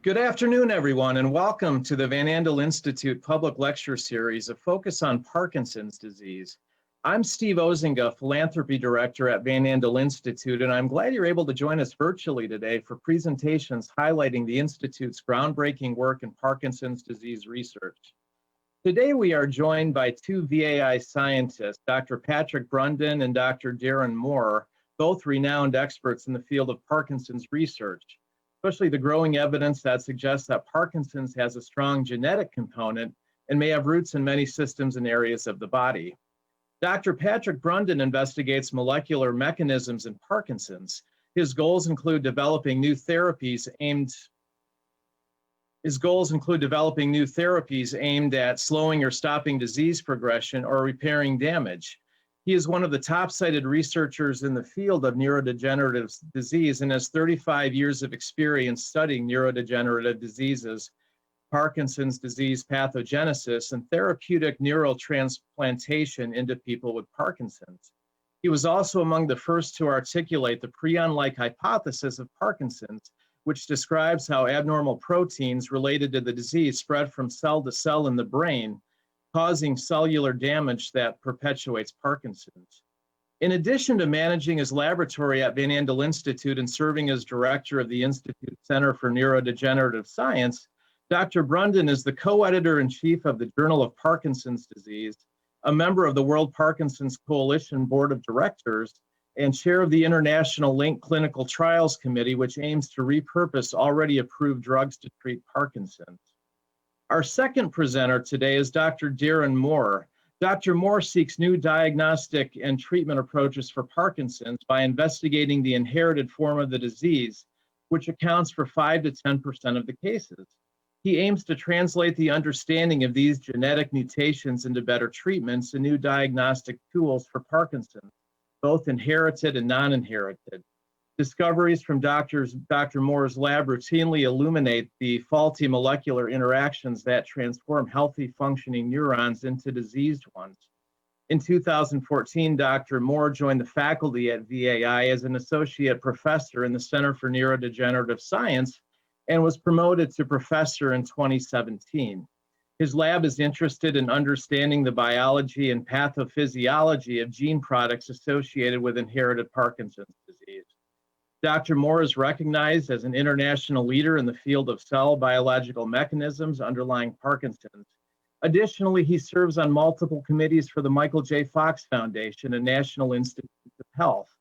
Good afternoon, everyone, and welcome to the Van Andel Institute Public Lecture Series, a focus on Parkinson's disease. I'm Steve Ozinga, Philanthropy Director at Van Andel Institute, and I'm glad you're able to join us virtually today for presentations highlighting the Institute's groundbreaking work in Parkinson's disease research. Today, we are joined by two VAI scientists, Dr. Patrick Brundin and Dr. Darren Moore, both renowned experts in the field of Parkinson's research, especially the growing evidence that suggests that Parkinson's has a strong genetic component and may have roots in many systems and areas of the body. Dr. Patrick Brundin investigates molecular mechanisms in Parkinson's. His goals include developing new therapies aimed at slowing or stopping disease progression or repairing damage. He is one of the top cited researchers in the field of neurodegenerative disease and has 35 years of experience studying neurodegenerative diseases, Parkinson's disease pathogenesis, and therapeutic neural transplantation into people with Parkinson's. He was also among the first to articulate the prion-like hypothesis of Parkinson's, which describes how abnormal proteins related to the disease spread from cell to cell in the brain, causing cellular damage that perpetuates Parkinson's. In addition to managing his laboratory at Van Andel Institute and serving as director of the Institute Center for Neurodegenerative Science, Dr. Brundin is the co-editor-in-chief of the Journal of Parkinson's Disease, a member of the World Parkinson's Coalition Board of Directors, and chair of the International Link Clinical Trials Committee, which aims to repurpose already approved drugs to treat Parkinson's. Our second presenter today is Dr. Darren Moore. Dr. Moore seeks new diagnostic and treatment approaches for Parkinson's by investigating the inherited form of the disease, which accounts for 5 to 10% of the cases. He aims to translate the understanding of these genetic mutations into better treatments and new diagnostic tools for Parkinson's, both inherited and non-inherited. Discoveries from Dr. Moore's lab routinely illuminate the faulty molecular interactions that transform healthy functioning neurons into diseased ones. In 2014, Dr. Moore joined the faculty at VAI as an associate professor in the Center for Neurodegenerative Science and was promoted to professor in 2017. His lab is interested in understanding the biology and pathophysiology of gene products associated with inherited Parkinson's disease. Dr. Moore is recognized as an international leader in the field of cell biological mechanisms underlying Parkinson's. Additionally, he serves on multiple committees for the Michael J. Fox Foundation and National Institutes of Health.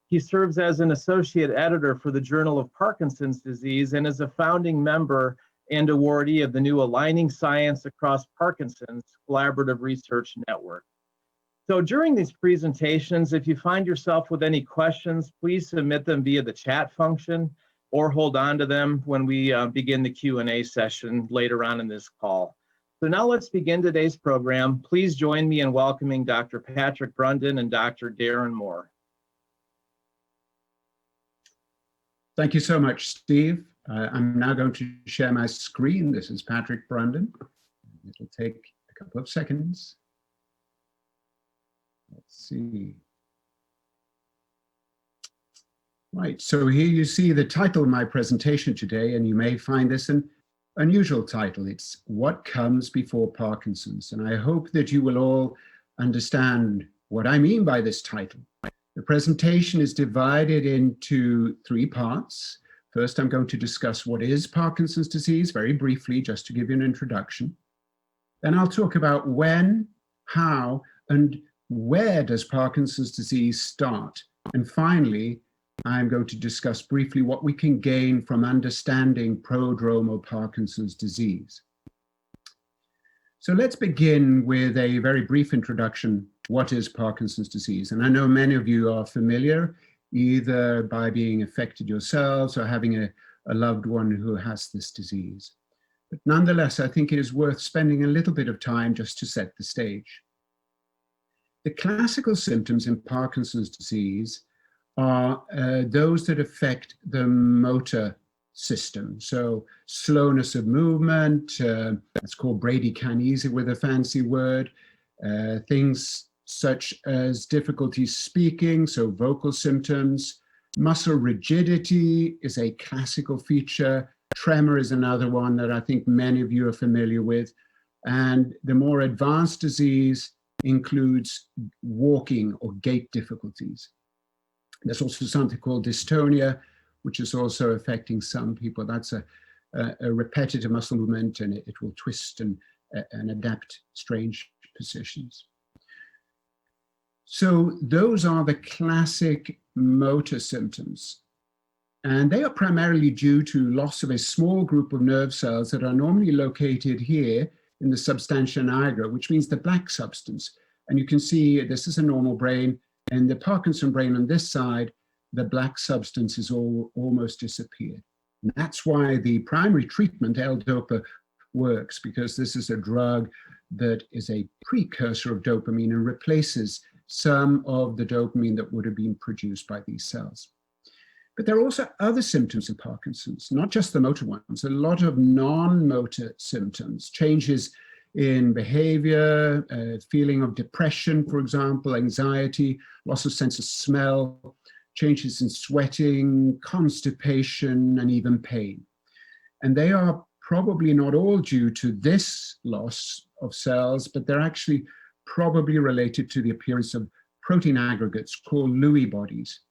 He serves as an associate editor for the Journal of Parkinson's Disease and is a founding member and awardee of the new Aligning Science Across Parkinson's Collaborative Research Network. So during these presentations, if you find yourself with any questions, please submit them via the chat function or hold on to them when we begin the Q&A session later on in this call. So now let's begin today's program. Please join me in welcoming Dr. Patrick Brundin and Dr. Darren Moore. Thank you so much, Steve. I'm now going to share my screen. This is Patrick Brundin. It'll take a couple of seconds. Let's see. Right, so here you see the title of my presentation today, and you may find this an unusual title. It's What Comes Before Parkinson's? And I hope that you will all understand what I mean by this title. The presentation is divided into 3 parts. First, I'm going to discuss what is Parkinson's disease, very briefly, just to give you an introduction. Then I'll talk about when, how, and where does Parkinson's disease start? And finally, I'm going to discuss briefly what we can gain from understanding prodromal Parkinson's disease. So let's begin with a very brief introduction. What is Parkinson's disease? And I know many of you are familiar, either by being affected yourselves or having a loved one who has this disease. But nonetheless, I think it is worth spending a little bit of time just to set the stage. The classical symptoms in Parkinson's disease are those that affect the motor system. So slowness of movement, that's called bradykinesia with a fancy word, things such as difficulty speaking, so vocal symptoms. Muscle rigidity is a classical feature Tremor is another one that I think many of you are familiar with. And the more advanced disease includes walking or gait difficulties. There's also something called dystonia, which is also affecting some people. That's a repetitive muscle movement, and it will twist and adapt strange positions. So those are the classic motor symptoms. And they are primarily due to loss of a small group of nerve cells that are normally located here in the substantia nigra, which means the black substance. And you can see this is a normal brain. In the Parkinson brain on this side, the black substance is almost disappeared. And that's why the primary treatment, L-DOPA, works, because this is a drug that is a precursor of dopamine and replaces some of the dopamine that would have been produced by these cells. But there are also other symptoms in Parkinson's, not just the motor ones, a lot of non-motor symptoms, changes in behavior, feeling of depression, for example, anxiety, loss of sense of smell, changes in sweating, constipation, and even pain. And they are probably not all due to this loss of cells, but they're actually probably related to the appearance of protein aggregates called Lewy bodies.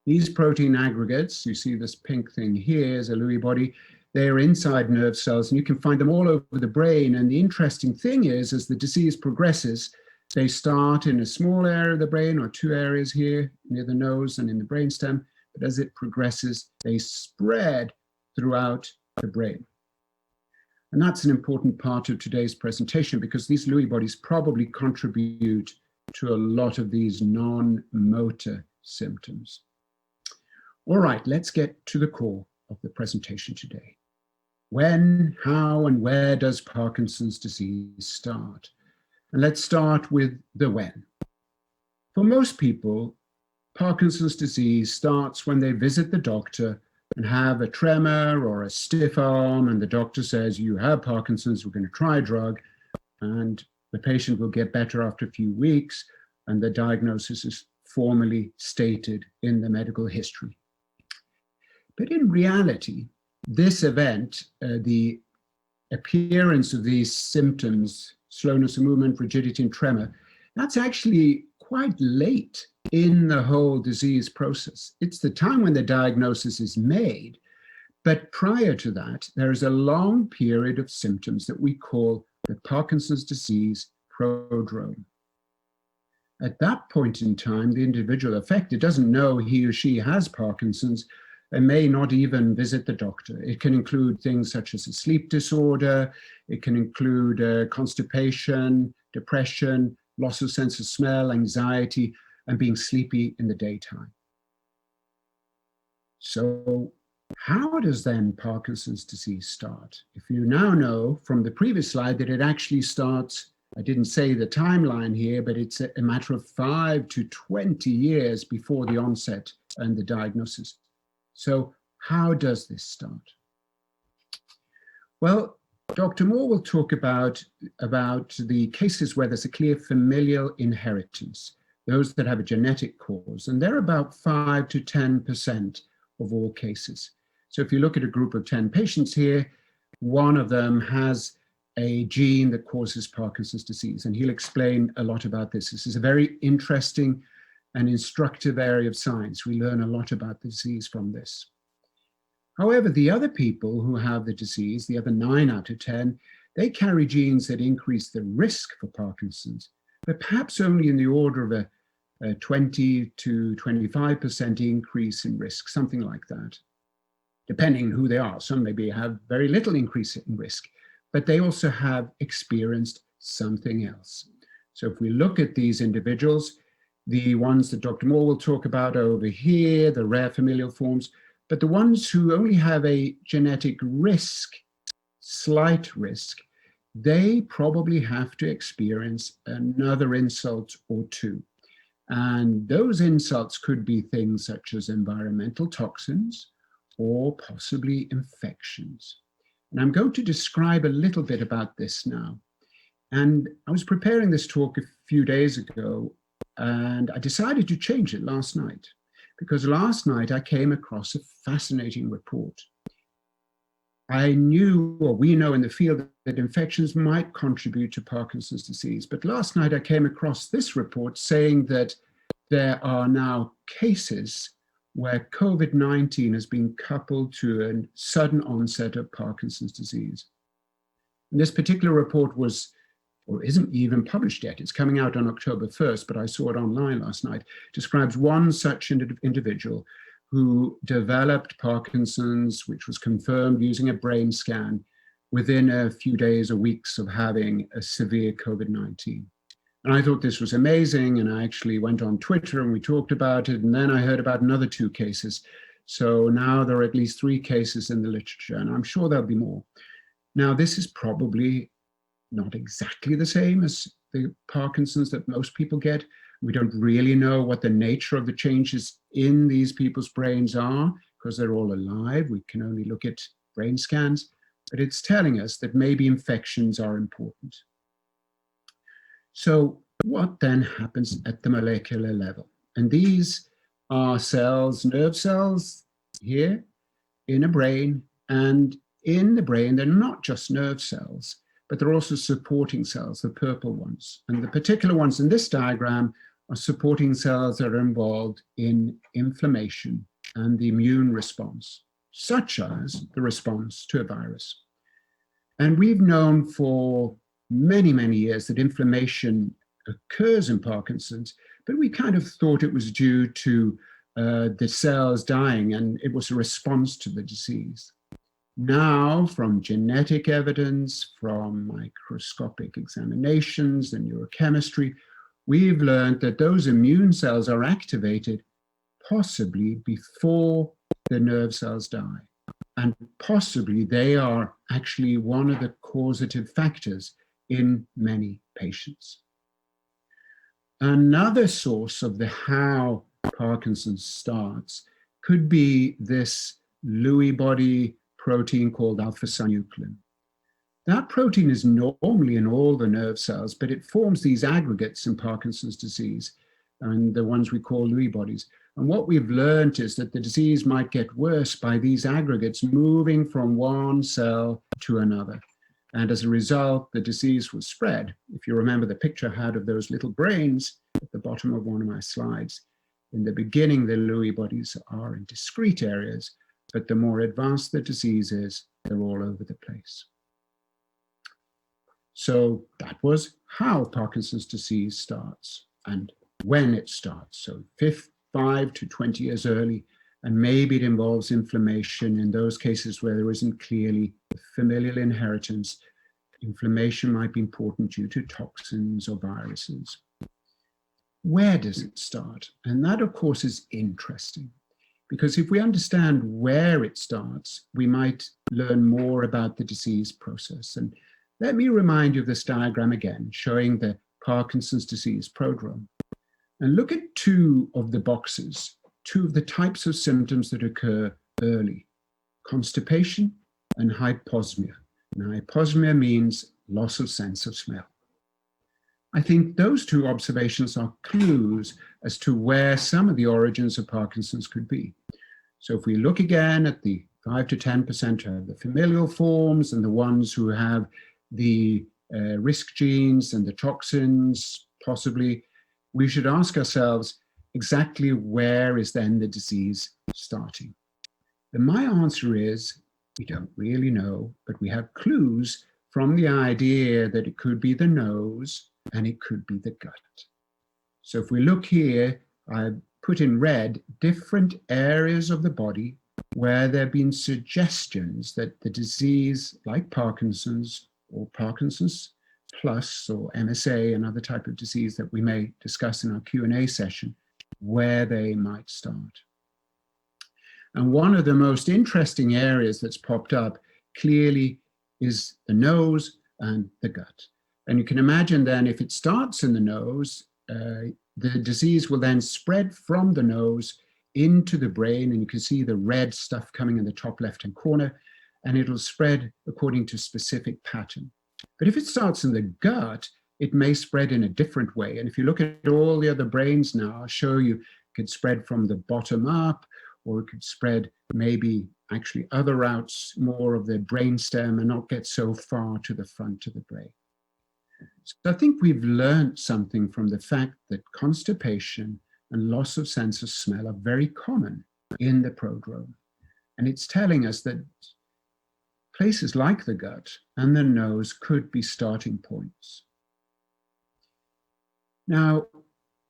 These protein aggregates, you see this pink thing here is a Lewy body, they're inside nerve cells, and you can find them all over the brain. And the interesting thing is, as the disease progresses, they start in a small area of the brain, or two areas here near the nose and in the brainstem, but as it progresses, they spread throughout the brain. And that's an important part of today's presentation, because these Lewy bodies probably contribute to a lot of these non-motor symptoms. All right, let's get to the core of the presentation today. When, how, and where does Parkinson's disease start? And let's start with the when. For most people, Parkinson's disease starts when they visit the doctor and have a tremor or a stiff arm, and the doctor says, you have Parkinson's, we're going to try a drug, and the patient will get better after a few weeks, and the diagnosis is formally stated in the medical history. But in reality, this event, the appearance of these symptoms, slowness of movement, rigidity, and tremor, that's actually quite late in the whole disease process. It's the time when the diagnosis is made, but prior to that, there is a long period of symptoms that we call the Parkinson's disease prodrome. At that point in time, the individual affected doesn't know he or she has Parkinson's and may not even visit the doctor. It can include things such as a sleep disorder, it can include constipation, depression, loss of sense of smell, anxiety, and being sleepy in the daytime. So how does then Parkinson's disease start? If you now know from the previous slide that it actually starts, I didn't say the timeline here, but it's a matter of 5 to 20 years before the onset and the diagnosis. So how does this start? Well, Dr. Moore will talk about the cases where there's a clear familial inheritance, those that have a genetic cause, and they're about 5 to 10% of all cases. So if you look at a group of 10 patients here, one of them has a gene that causes Parkinson's disease, and he'll explain a lot about this. This is a very interesting and instructive area of science. We learn a lot about the disease from this. However, the other people who have the disease, the other 9 out of 10, they carry genes that increase the risk for Parkinson's, but perhaps only in the order of a 20 to 25% increase in risk, something like that, depending who they are. Some maybe have very little increase in risk, but they also have experienced something else. So if we look at these individuals, the ones that Dr. Moore will talk about over here, the rare familial forms, but the ones who only have a genetic risk, slight risk, they probably have to experience another insult or two. And those insults could be things such as environmental toxins or possibly infections. And I'm going to describe a little bit about this now. And I was preparing this talk a few days ago, and I decided to change it last night, because last night I came across a fascinating report. I knew, or we know in the field, that infections might contribute to Parkinson's disease. But last night I came across this report saying that there are now cases where COVID-19 has been coupled to a sudden onset of Parkinson's disease. And this particular report was, or isn't even published yet. It's coming out on October 1st, but I saw it online last night. It describes one such individual who developed Parkinson's, which was confirmed using a brain scan within a few days or weeks of having a severe COVID-19. And I thought this was amazing, and I actually went on Twitter and we talked about it, and then I heard about another 2 cases. So now there are at least 3 cases in the literature, and I'm sure there'll be more. Now, this is probably not exactly the same as the Parkinson's that most people get. We don't really know what the nature of the changes in these people's brains are because they're all alive. We can only look at brain scans, but it's telling us that maybe infections are important. So what then happens at the molecular level? And these are cells, nerve cells here in a brain, and in the brain, they're not just nerve cells, but they're also supporting cells, the purple ones. And the particular ones in this diagram are supporting cells that are involved in inflammation and the immune response, such as the response to a virus. And we've known for many, many years that inflammation occurs in Parkinson's, but we kind of thought it was due to the cells dying, and it was a response to the disease. Now, from genetic evidence, from microscopic examinations and neurochemistry, we've learned that those immune cells are activated possibly before the nerve cells die. And possibly they are actually one of the causative factors in many patients. Another source of the how Parkinson's starts could be this Lewy body protein called alpha-synuclein. That protein is normally in all the nerve cells, but it forms these aggregates in Parkinson's disease, and the ones we call Lewy bodies. And what we've learned is that the disease might get worse by these aggregates moving from one cell to another. And as a result, the disease will spread. If you remember the picture I had of those little brains at the bottom of one of my slides, in the beginning, the Lewy bodies are in discrete areas, but the more advanced the disease is, they're all over the place. So that was how Parkinson's disease starts and when it starts. So 5 to 20 years early, and maybe it involves inflammation in those cases where there isn't clearly familial inheritance. Inflammation might be important due to toxins or viruses. Where does it start? And that, of course, is interesting, because if we understand where it starts, we might learn more about the disease process. And let me remind you of this diagram again, showing the Parkinson's disease prodrome. And look at 2 of the boxes, 2 of the types of symptoms that occur early: constipation and hyposmia. Now, hyposmia means loss of sense of smell. I think those 2 observations are clues as to where some of the origins of Parkinson's could be. So if we look again at the 5 to 10% of the familial forms and the ones who have the risk genes and the toxins, possibly, we should ask ourselves exactly where is then the disease starting? And my answer is, we don't really know, but we have clues from the idea that it could be the nose and it could be the gut. So if we look here, I've put in red different areas of the body where there have been suggestions that the disease, like Parkinson's or Parkinson's plus or MSA, another type of disease that we may discuss in our Q&A session, where they might start. And one of the most interesting areas that's popped up clearly is the nose and the gut. And you can imagine then if it starts in the nose, the disease will then spread from the nose into the brain, and you can see the red stuff coming in the top left-hand corner, and it'll spread according to specific pattern. But if it starts in the gut, it may spread in a different way. And if you look at all the other brains now, I'll show you, it could spread from the bottom up, or it could spread maybe actually other routes, more of the brainstem, and not get so far to the front of the brain. So I think we've learned something from the fact that constipation and loss of sense of smell are very common in the prodrome. And it's telling us that places like the gut and the nose could be starting points. Now,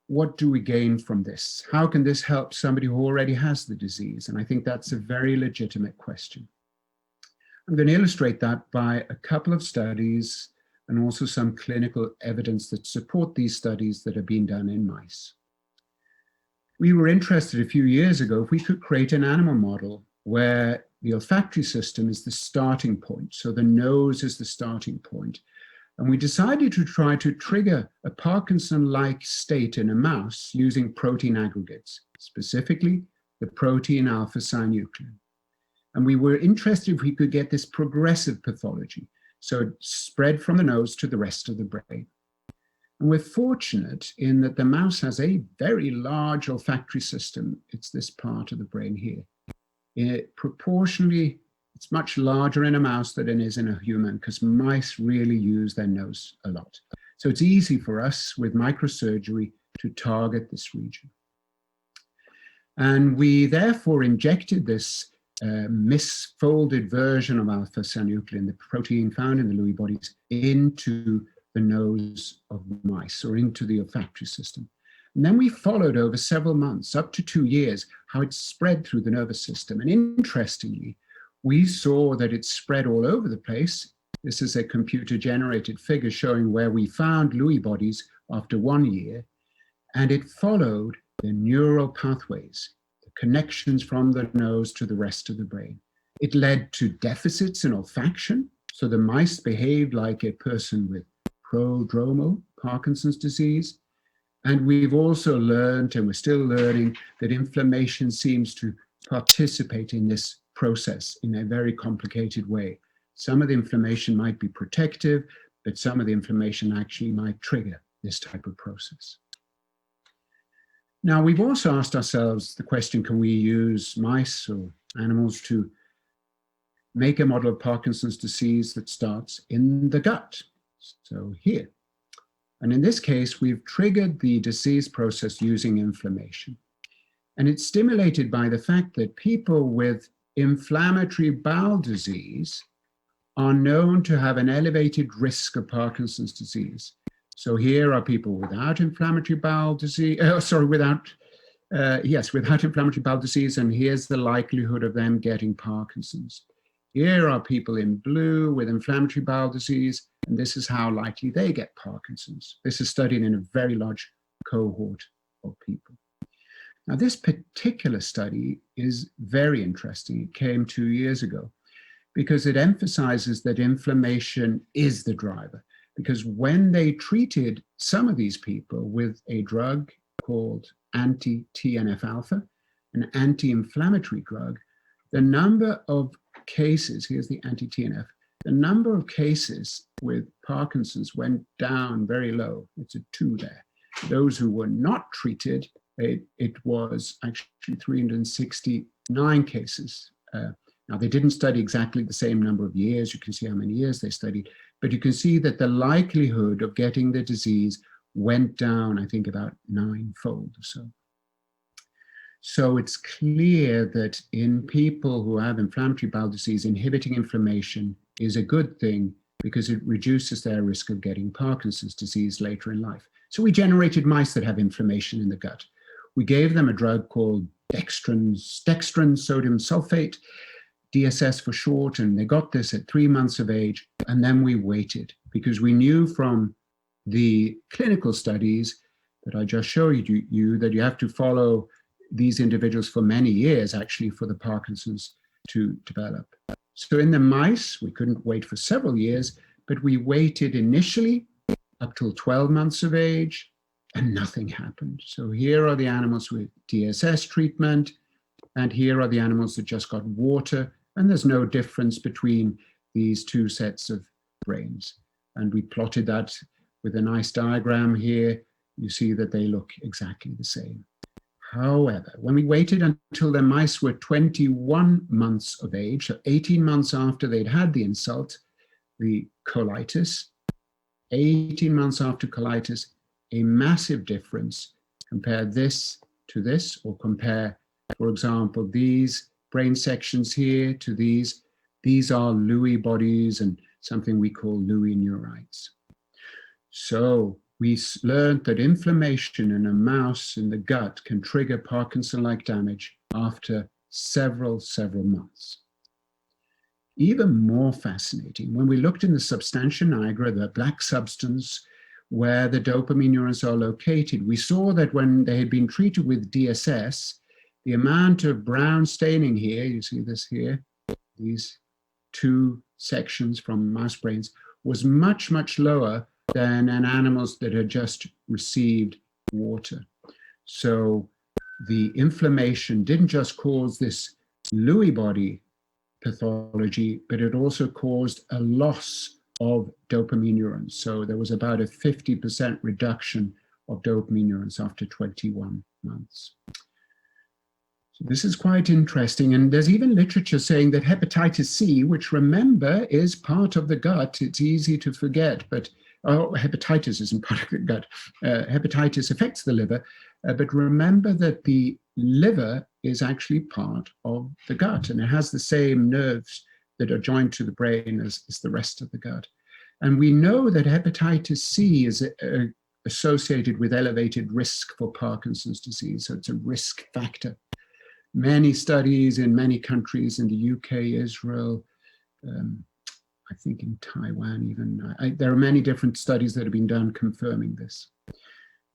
what do we gain from this? How can this help somebody who already has the disease? And I think that's a very legitimate question. I'm going to illustrate that by a couple of studies and also some clinical evidence that support these studies that have been done in mice. We were interested a few years ago if we could create an animal model where the olfactory system is the starting point. So the nose is the starting point. And we decided to try to trigger a Parkinson-like state in a mouse using protein aggregates, specifically the protein alpha-synuclein. And we were interested if we could get this progressive pathology, so it spread from the nose to the rest of the brain. And we're fortunate in that the mouse has a very large olfactory system. It's this part of the brain here. Proportionally, it's much larger in a mouse than it is in a human because mice really use their nose a lot. So it's easy for us with microsurgery to target this region. And we therefore injected this misfolded version of alpha-synuclein, the protein found in the Lewy bodies, into the nose of mice or into the olfactory system. And then we followed over several months, up to 2 years, how it spread through the nervous system. And interestingly, we saw that it spread all over the place. This is a computer-generated figure showing where we found Lewy bodies after 1 year. And it followed the neural pathways, the connections from the nose to the rest of the brain. It led to deficits in olfaction. So the mice behaved like a person with prodromal Parkinson's disease. And we've also learned, and we're still learning, that inflammation seems to participate in this process in a very complicated way. Some of the inflammation might be protective, but some of the inflammation actually might trigger this type of process. Now, we've also asked ourselves the question, can we use mice or animals to make a model of Parkinson's disease that starts in the gut? So here. And in this case, we've triggered the disease process using inflammation. And it's stimulated by the fact that people with inflammatory bowel disease are known to have an elevated risk of Parkinson's disease. So here are people without inflammatory bowel disease, without inflammatory bowel disease, and here's the likelihood of them getting Parkinson's. Here are people in blue with inflammatory bowel disease, and this is how likely they get Parkinson's. This is studied in a very large cohort of people. Now, this particular study is very interesting. It came 2 years ago because it emphasizes that inflammation is the driver. Because when they treated some of these people with a drug called anti-TNF alpha, an anti-inflammatory drug, the number of cases, here's the anti-TNF, the number of cases with Parkinson's went down very low. It's a 2 there. Those who were not treated, it was actually 369 cases. Now, they didn't study exactly the same number of years. You can see how many years they studied, but you can see that the likelihood of getting the disease went down, I think, about 9-fold or so. So it's clear that in people who have inflammatory bowel disease, inhibiting inflammation is a good thing because it reduces their risk of getting Parkinson's disease later in life. So we generated mice that have inflammation in the gut. We gave them a drug called dextran sodium sulfate, DSS for short, and they got this at 3 months of age. And then we waited because we knew from the clinical studies that I just showed you that you have to follow these individuals for many years, actually, for the Parkinson's to develop. So in the mice, we couldn't wait for several years, but we waited initially up till 12 months of age, and nothing happened. So here are the animals with DSS treatment, and here are the animals that just got water, and there's no difference between these 2 sets of brains. And we plotted that with a nice diagram here. You see that they look exactly the same. However, when we waited until the mice were 21 months of age, so 18 months after they'd had the insult, the colitis, 18 months after colitis, a massive difference. Compare this to this, or compare, for example, these brain sections here to these. These are Lewy bodies and something we call Lewy neurites. So we learned that inflammation in a mouse in the gut can trigger Parkinson-like damage after several months. Even more fascinating, when we looked in the substantia nigra, the black substance where the dopamine neurons are located, we saw that when they had been treated with DSS, the amount of brown staining here, you see this here, these two sections from mouse brains, was much, much lower than in animals that had just received water. So the inflammation didn't just cause this Lewy body pathology, but it also caused a loss of dopamine neurons. So there was about a 50% reduction of dopamine neurons after 21 months. So this is quite interesting. And there's even literature saying that hepatitis C, which remember is part of the gut, it's easy to forget, but hepatitis isn't part of the gut. Hepatitis affects the liver, but remember that the liver is actually part of the gut, and it has the same nerves that are joined to the brain as the rest of the gut. And we know that hepatitis C is associated with elevated risk for Parkinson's disease, so it's a risk factor. Many studies in many countries, in the UK, Israel, I think in Taiwan even, there are many different studies that have been done confirming this.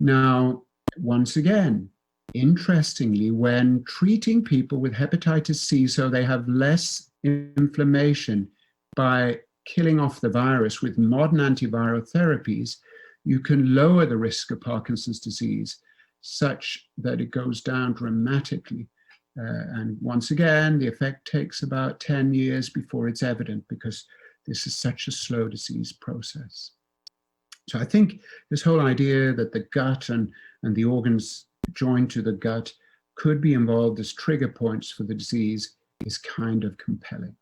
Now, once again, interestingly, when treating people with hepatitis C so they have less inflammation by killing off the virus with modern antiviral therapies, you can lower the risk of Parkinson's disease such that it goes down dramatically. And once again, the effect takes about 10 years before it's evident because this is such a slow disease process. So I think this whole idea that the gut and the organs joined to the gut could be involved as trigger points for the disease is kind of compelling.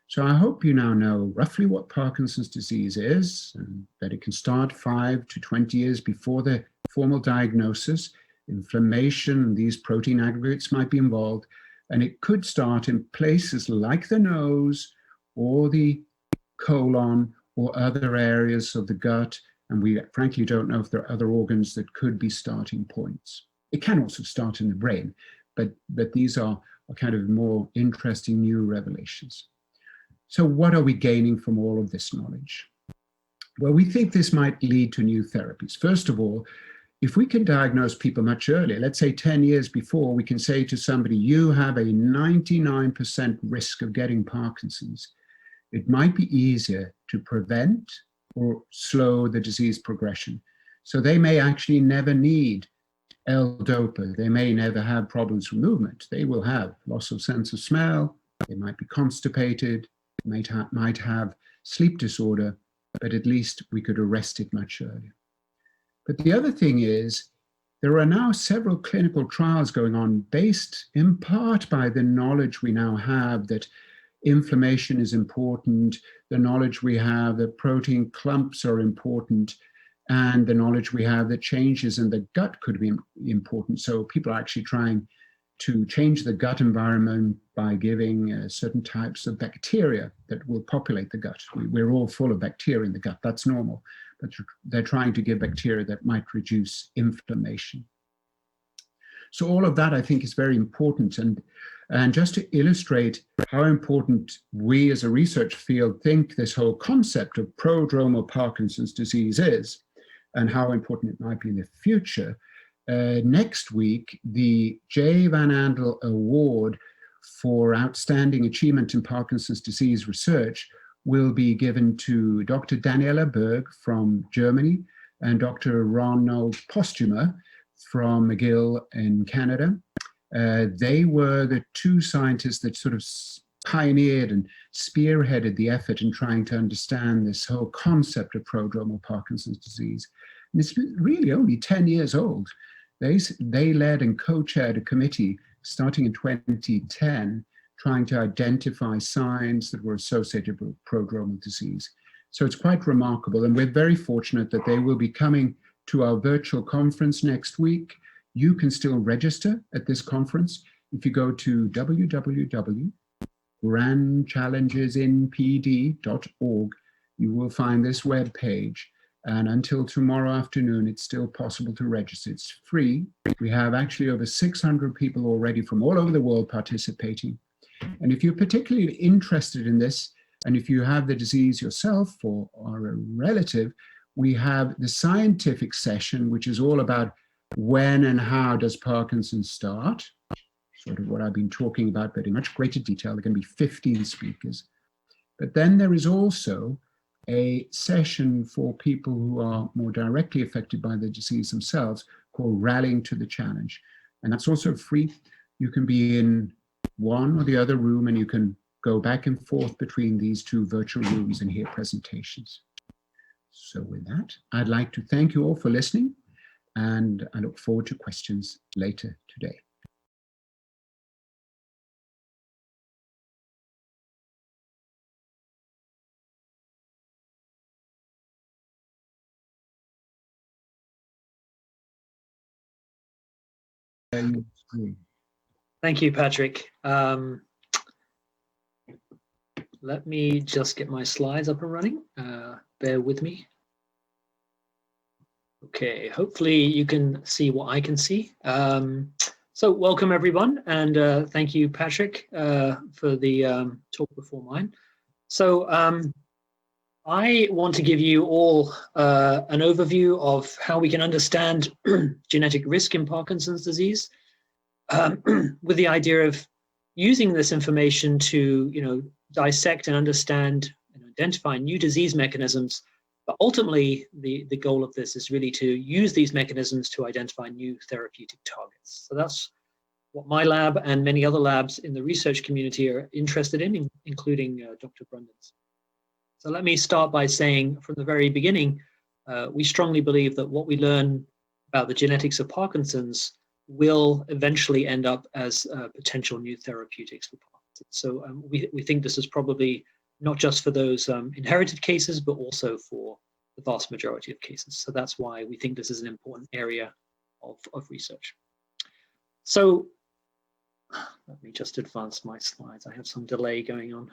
So I hope you now know roughly what Parkinson's disease is, and that it can start 5 to 20 years before the formal diagnosis. Inflammation, these protein aggregates might be involved, and it could start in places like the nose or the colon or other areas of the gut, and we frankly don't know if there are other organs that could be starting points. It can also start in the brain, but these are kind of more interesting new revelations. So what are we gaining from all of this knowledge? Well, we think this might lead to new therapies. First of all, if we can diagnose people much earlier, let's say 10 years before, we can say to somebody, you have a 99% risk of getting Parkinson's. It might be easier to prevent or slow the disease progression. So they may actually never need L-DOPA. They may never have problems with movement. They will have loss of sense of smell. They might be constipated. They might have sleep disorder, but at least we could arrest it much earlier. But the other thing is, there are now several clinical trials going on based in part by the knowledge we now have that inflammation is important, the knowledge we have that protein clumps are important, and the knowledge we have that changes in the gut could be important. So people are actually trying to change the gut environment by giving certain types of bacteria that will populate the gut. We're all full of bacteria in the gut, that's normal. But they're trying to give bacteria that might reduce inflammation. So all of that, I think, is very important. And just to illustrate how important we as a research field think this whole concept of prodromal Parkinson's disease is, and how important it might be in the future, next week, the J. Van Andel Award for Outstanding Achievement in Parkinson's Disease Research will be given to Dr. Daniela Berg from Germany and Dr. Ronald Postuma from McGill in Canada. They were the two scientists that sort of pioneered and spearheaded the effort in trying to understand this whole concept of prodromal Parkinson's disease. And it's really only 10 years old. They led and co-chaired a committee starting in 2010, trying to identify signs that were associated with prodromal disease. So it's quite remarkable, and we're very fortunate that they will be coming to our virtual conference next week. You can still register at this conference. If you go to www.grandchallengesinpd.org, you will find this web page. And until tomorrow afternoon, it's still possible to register. It's free. We have actually over 600 people already from all over the world participating. And if you're particularly interested in this, and if you have the disease yourself or are a relative, we have the scientific session, which is all about when and how does Parkinson's start, sort of what I've been talking about, but in much greater detail. There can be 15 speakers. But then there is also a session for people who are more directly affected by the disease themselves called Rallying to the Challenge. And that's also free. You can be in one or the other room and you can go back and forth between these two virtual rooms and hear presentations. So with that, I'd like to thank you all for listening, and I look forward to questions later today. Thank you, Patrick. Let me just get my slides up and running. Bear with me. Okay, hopefully you can see what I can see. So welcome everyone, and thank you, Patrick, for the talk before mine. So I want to give you all an overview of how we can understand genetic risk in Parkinson's disease, with the idea of using this information to, dissect and understand and identify new disease mechanisms. But ultimately, the goal of this is really to use these mechanisms to identify new therapeutic targets. So that's what my lab and many other labs in the research community are interested in, including Dr. Brundon's. So let me start by saying from the very beginning, we strongly believe that what we learn about the genetics of Parkinson's will eventually end up as potential new therapeutics for Parkinson's. So we think this is probably not just for those inherited cases, but also for the vast majority of cases. So that's why we think this is an important area of research. So let me just advance my slides. I have some delay going on.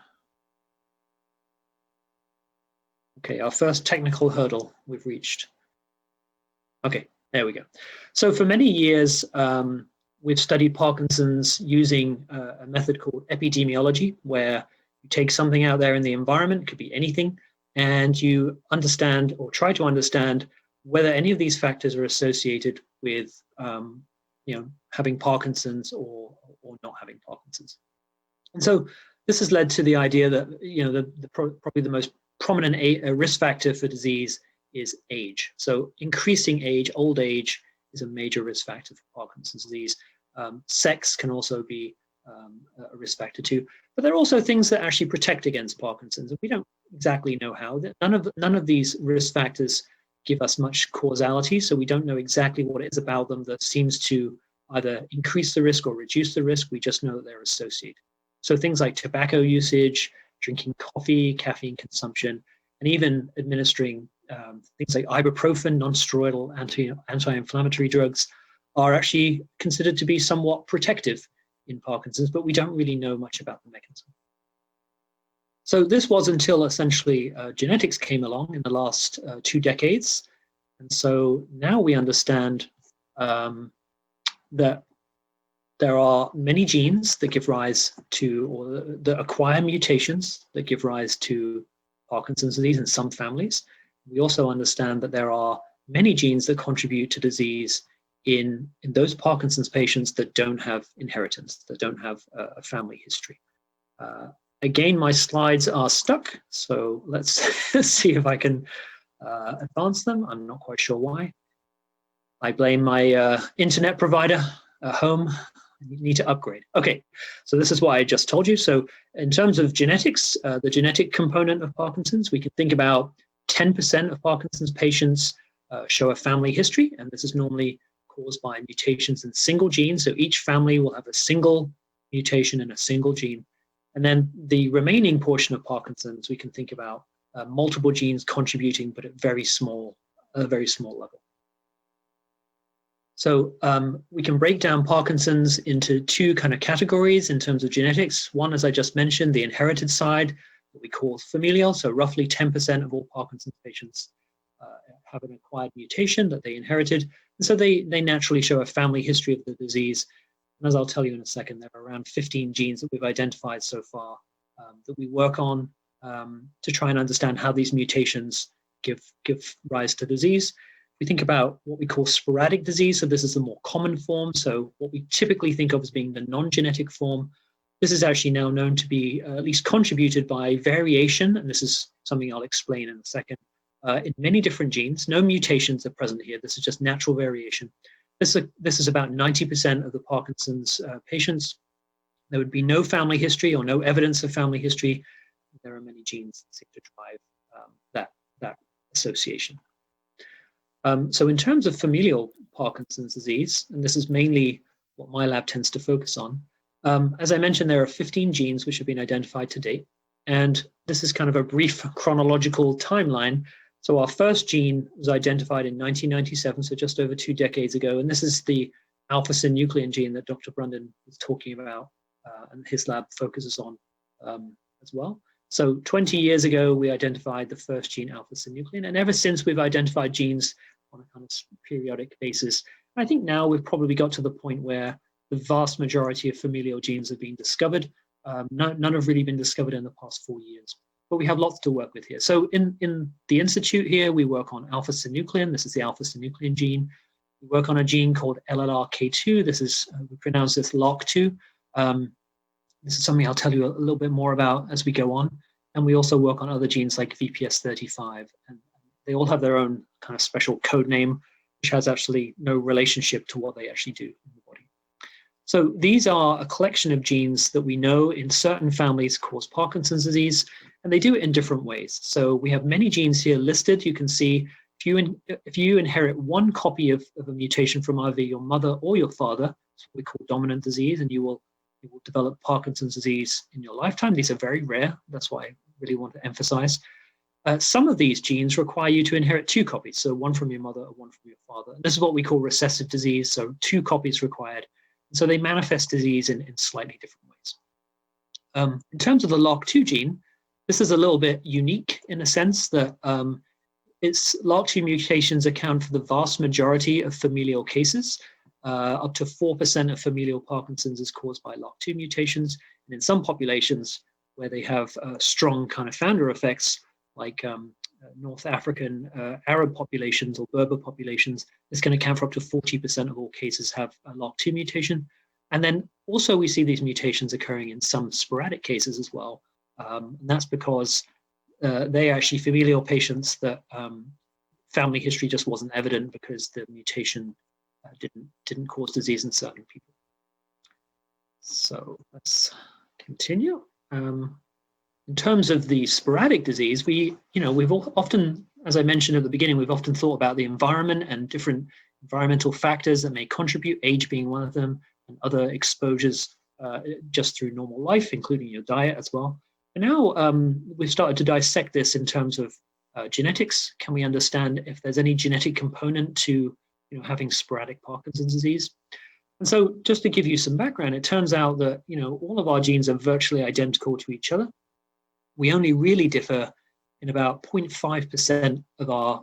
Okay, our first technical hurdle we've reached. Okay, there we go. So for many years, we've studied Parkinson's using a method called epidemiology, where you take something out there in the environment, it could be anything, and you understand or try to understand whether any of these factors are associated with having Parkinson's or not having Parkinson's. And so this has led to the idea that probably the most prominent risk factor for disease is age. So increasing age, old age, is a major risk factor for Parkinson's disease. Sex can also be a risk factor too. But there are also things that actually protect against Parkinson's, and we don't exactly know how. None of these risk factors give us much causality, so we don't know exactly what it is about them that seems to either increase the risk or reduce the risk. We just know that they're associated. So things like tobacco usage, drinking coffee, caffeine consumption, and even administering things like ibuprofen, non-steroidal anti-inflammatory drugs are actually considered to be somewhat protective in Parkinson's, but we don't really know much about the mechanism. So this was until essentially genetics came along in the last 2 decades. And so now we understand that there are many genes that give rise to, or that acquire mutations that give rise to Parkinson's disease in some families. We also understand that there are many genes that contribute to disease in those Parkinson's patients that don't have inheritance, that don't have a family history. Again, my slides are stuck, so let's see if I can advance them. I'm not quite sure why. I blame my internet provider at home. I need to upgrade. Okay, so this is what I just told you. So in terms of genetics, the genetic component of Parkinson's, we can think about 10% of Parkinson's patients show a family history, and this is normally caused by mutations in single genes. So each family will have a single mutation in a single gene. And then the remaining portion of Parkinson's, we can think about multiple genes contributing, but at a very small level. So we can break down Parkinson's into two kind of categories in terms of genetics. One, as I just mentioned, the inherited side, what we call familial. So roughly 10% of all Parkinson's patients have an acquired mutation that they inherited. And so they naturally show a family history of the disease. And as I'll tell you in a second, there are around 15 genes that we've identified so far that we work on to try and understand how these mutations give rise to disease. We think about what we call sporadic disease. So this is the more common form. So what we typically think of as being the non-genetic form. This is actually now known to be at least contributed by variation. And this is something I'll explain in a second. In many different genes, no mutations are present here. This is just natural variation. This is about 90% of the Parkinson's patients. There would be no family history or no evidence of family history. There are many genes that seem to drive that association. So in terms of familial Parkinson's disease, and this is mainly what my lab tends to focus on, as I mentioned, there are 15 genes which have been identified to date. And this is kind of a brief chronological timeline. So our first gene was identified in 1997, so just over 2 decades ago. And this is the alpha-synuclein gene that Dr. Brundon was talking about, and his lab focuses on as well. So 20 years ago, we identified the first gene, alpha-synuclein. And ever since, we've identified genes on a kind of periodic basis. I think now we've probably got to the point where the vast majority of familial genes have been discovered. None have really been discovered in the past 4 years. But we have lots to work with here. So in the institute here, we work on alpha-synuclein. This is the alpha-synuclein gene. We work on a gene called LRRK2. This is, we pronounce this LRRK2. This is something I'll tell you a little bit more about as we go on. And we also work on other genes like VPS35. And they all have their own kind of special code name, which has actually no relationship to what they actually do in the body. So these are a collection of genes that we know in certain families cause Parkinson's disease, and they do it in different ways. So we have many genes here listed. You can see if you inherit one copy of a mutation from either your mother or your father, that's what we call dominant disease, and you will develop Parkinson's disease in your lifetime. These are very rare. That's why I really want to emphasize. Some of these genes require you to inherit 2 copies, so one from your mother or one from your father. And this is what we call recessive disease, so 2 copies required. So they manifest disease in slightly different ways. In terms of the LRRK2 gene, this is a little bit unique in a sense that its LRRK2 mutations account for the vast majority of familial cases. Up to 4% of familial Parkinson's is caused by LRRK2 mutations. And in some populations where they have strong kind of founder effects, like North African Arab populations or Berber populations, this can account for up to 40% of all cases have a LRRK2 mutation. And then also we see these mutations occurring in some sporadic cases as well. And that's because they are actually familial patients that family history just wasn't evident because the mutation didn't cause disease in certain people. So let's continue. In terms of the sporadic disease, we've often, as I mentioned at the beginning, we've often thought about the environment and different environmental factors that may contribute, age being one of them, and other exposures just through normal life, including your diet as well. And now we've started to dissect this in terms of genetics. Can we understand if there's any genetic component to having sporadic Parkinson's disease? And so just to give you some background, it turns out that all of our genes are virtually identical to each other. We only really differ in about 0.5% of our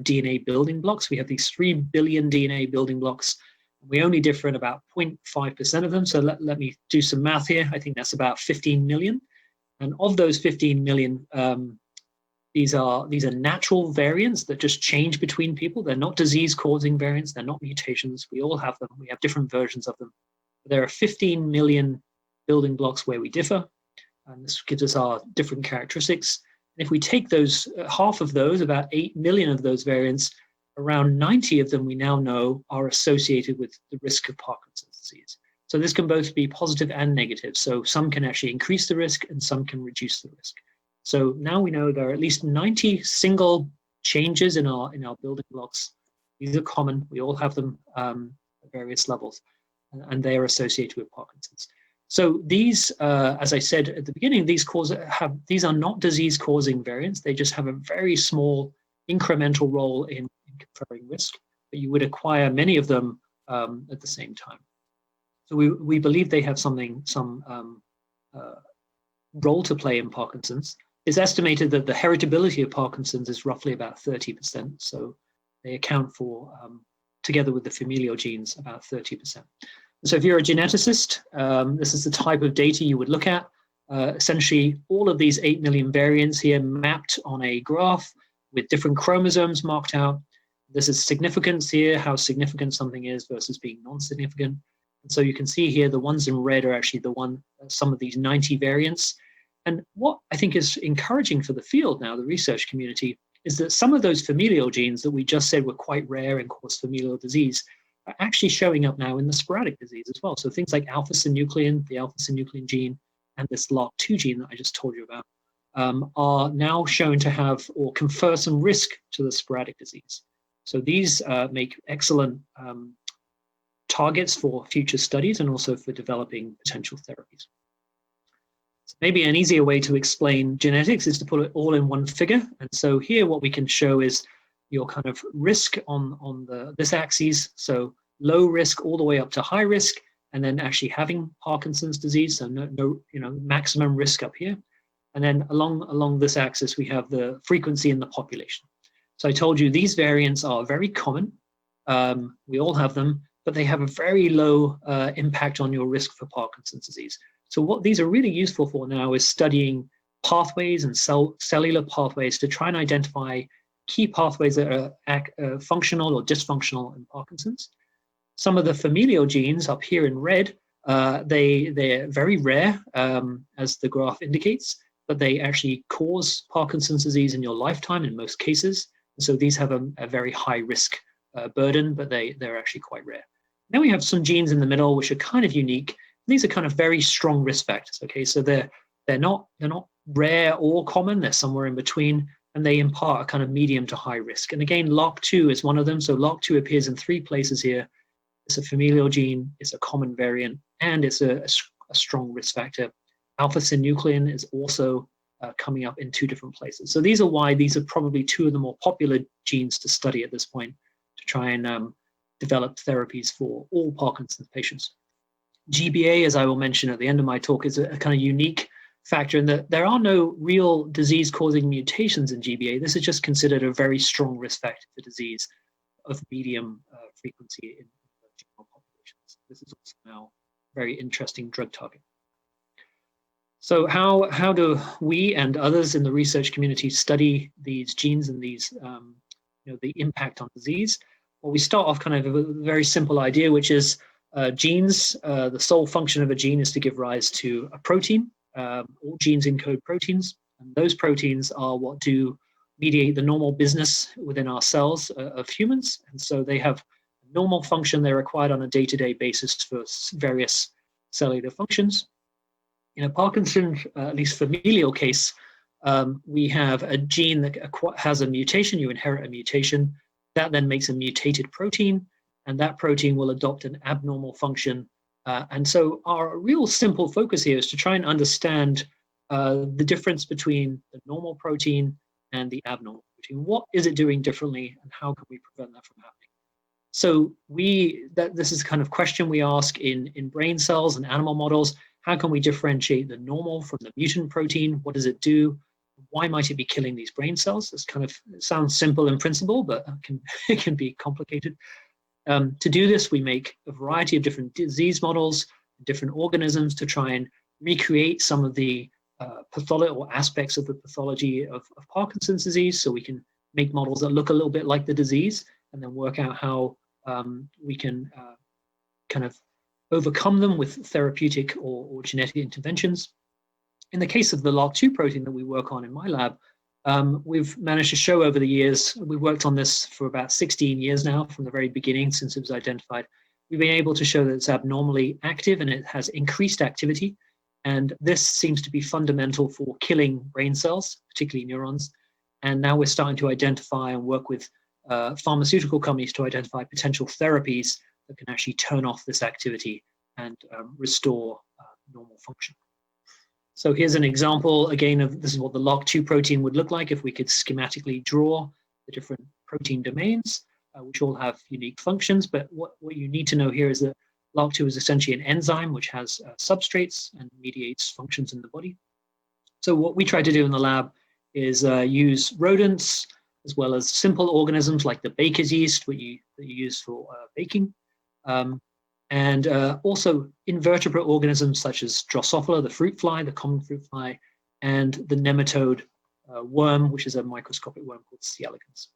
DNA building blocks. We have these 3 billion DNA building blocks. We only differ in about 0.5% of them. So let me do some math here. I think that's about 15 million. And of those 15 million, these are natural variants that just change between people. They're not disease-causing variants. They're not mutations. We all have them. We have different versions of them. But there are 15 million building blocks where we differ. And this gives us our different characteristics. And if we take those, half of those, about 8 million of those variants, around 90 of them we now know are associated with the risk of Parkinson's disease. So this can both be positive and negative. So some can actually increase the risk and some can reduce the risk. So now we know there are at least 90 single changes in our building blocks These are common. We all have them at various levels, and they are associated with Parkinson's. So these, as I said at the beginning, these are not disease-causing variants. They just have a very small incremental role in conferring risk, but you would acquire many of them at the same time. So we believe they have some role to play in Parkinson's. It's estimated that the heritability of Parkinson's is roughly about 30%. So they account for, together with the familial genes, about 30%. So if you're a geneticist, this is the type of data you would look at. Essentially, all of these 8 million variants here mapped on a graph with different chromosomes marked out. This is significance here, how significant something is versus being non-significant. And so you can see here, the ones in red are actually some of these 90 variants. And what I think is encouraging for the field now, the research community, is that some of those familial genes that we just said were quite rare and cause familial disease are actually showing up now in the sporadic disease as well. So things like alpha-synuclein, the alpha-synuclein gene, and this LRRK2 gene that I just told you about are now shown to have or confer some risk to the sporadic disease. So these make excellent targets for future studies and also for developing potential therapies. So maybe an easier way to explain genetics is to put it all in one figure. And so here what we can show is your kind of risk on this axis. So low risk all the way up to high risk, and then actually having Parkinson's disease. So no maximum risk up here. And then along this axis, we have the frequency in the population. So I told you these variants are very common. We all have them, but they have a very low impact on your risk for Parkinson's disease. So what these are really useful for now is studying pathways and cellular pathways to try and identify key pathways that are functional or dysfunctional in Parkinson's. Some of the familial genes up here in red, they're very rare, as the graph indicates, but they actually cause Parkinson's disease in your lifetime in most cases. And so these have a very high risk burden, but they're actually quite rare. Then we have some genes in the middle which are kind of unique. These are kind of very strong risk factors. Okay, so they're not rare or common. They're somewhere in between, and they impart a kind of medium to high risk. And again, LRRK2 is one of them. So LRRK2 appears in 3 places here. It's a familial gene, it's a common variant, and it's a strong risk factor. Alpha-synuclein is also coming up in 2 different places. So these are why these are probably 2 of the more popular genes to study at this point to try and develop therapies for all Parkinson's patients. GBA, as I will mention at the end of my talk, is a kind of unique factor in that there are no real disease-causing mutations in GBA. This is just considered a very strong risk factor for disease of medium frequency in general populations. This is also now a very interesting drug target. So how do we and others in the research community study these genes and these, the impact on disease? Well, we start off kind of with a very simple idea, which is genes, the sole function of a gene is to give rise to a protein. All genes encode proteins, and those proteins are what do mediate the normal business within our cells of humans. And so they have a normal function. They're required on a day-to-day basis for various cellular functions. In a Parkinson's, at least familial case, we have a gene that has a mutation. You inherit a mutation. That then makes a mutated protein, and that protein will adopt an abnormal function. And so our real simple focus here is to try and understand the difference between the normal protein and the abnormal protein. What is it doing differently, and how can we prevent that from happening? So this is the kind of question we ask in brain cells and animal models. How can we differentiate the normal from the mutant protein? What does it do? Why might it be killing these brain cells? It sounds simple in principle, but it can be complicated. To do this, we make a variety of different disease models, different organisms to try and recreate some of the pathology or aspects of the pathology of Parkinson's disease. So we can make models that look a little bit like the disease and then work out how we can kind of overcome them with therapeutic or genetic interventions. In the case of the LRRK2 protein that we work on in my lab, we've managed to show over the years, we've worked on this for about 16 years now, from the very beginning since it was identified. We've been able to show that it's abnormally active and it has increased activity. And this seems to be fundamental for killing brain cells, particularly neurons. And now we're starting to identify and work with pharmaceutical companies to identify potential therapies that can actually turn off this activity and restore normal function. So here's an example again of this is what the LRRK2 protein would look like if we could schematically draw the different protein domains, which all have unique functions. But what you need to know here is that LRRK2 is essentially an enzyme which has substrates and mediates functions in the body. So what we try to do in the lab is use rodents as well as simple organisms like the baker's yeast, that you use for baking, and also invertebrate organisms such as Drosophila, the fruit fly, the common fruit fly, and the nematode worm, which is a microscopic worm called C. elegans.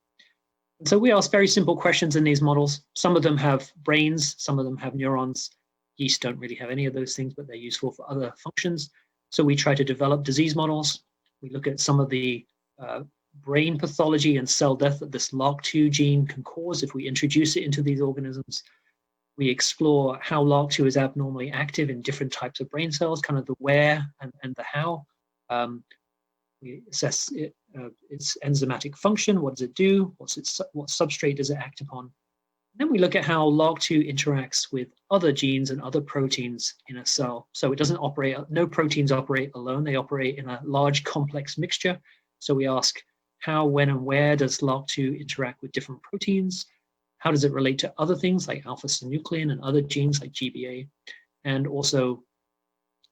And so we ask very simple questions in these models. Some of them have brains, some of them have neurons. Yeast don't really have any of those things, but they're useful for other functions. So we try to develop disease models. We look at some of the brain pathology and cell death that this LRRK2 gene can cause if we introduce it into these organisms. We explore how LRRK2 is abnormally active in different types of brain cells, kind of the where and the how. We assess its enzymatic function. What does it do? What substrate does it act upon? And then we look at how LRRK2 interacts with other genes and other proteins in a cell. So it doesn't operate, no proteins operate alone. They operate in a large complex mixture. So we ask how, when, and where does LRRK2 interact with different proteins? How does it relate to other things like alpha-synuclein and other genes like GBA? And also,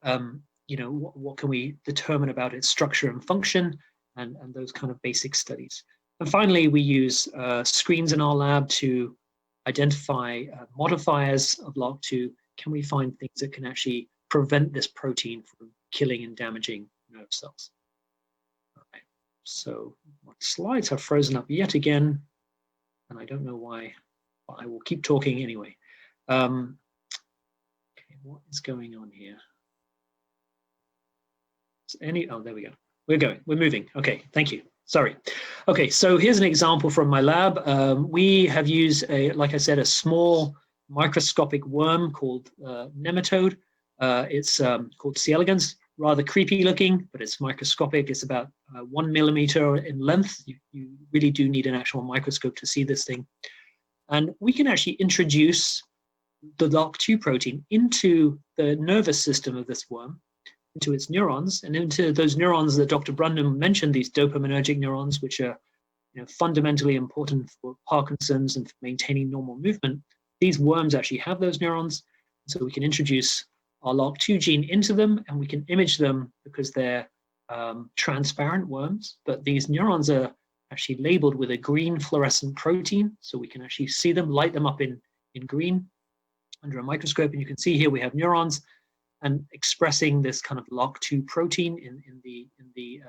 what can we determine about its structure and function and those kind of basic studies. And finally, we use screens in our lab to identify modifiers of LRRK2. Can we find things that can actually prevent this protein from killing and damaging nerve cells? All right. So my slides have frozen up yet again, and I don't know why, but I will keep talking anyway. Okay, what is going on here? Oh, there we go. We're moving. Okay, thank you. Sorry. Okay, so here's an example from my lab. We have used, like I said, a small microscopic worm called nematode. It's called C. elegans, rather creepy looking, but it's microscopic. It's about 1 millimeter in length. You really do need an actual microscope to see this thing. And we can actually introduce the LRRK2 protein into the nervous system of this worm, into its neurons, and into those neurons that Dr. Brundham mentioned, these dopaminergic neurons, which are fundamentally important for Parkinson's and for maintaining normal movement. These worms actually have those neurons, so we can introduce our LRRK2 gene into them, and we can image them because they're transparent worms, but these neurons are actually labeled with a green fluorescent protein, so we can actually see them, light them up in green under a microscope, and you can see here we have neurons and expressing this kind of LRRK2 protein in the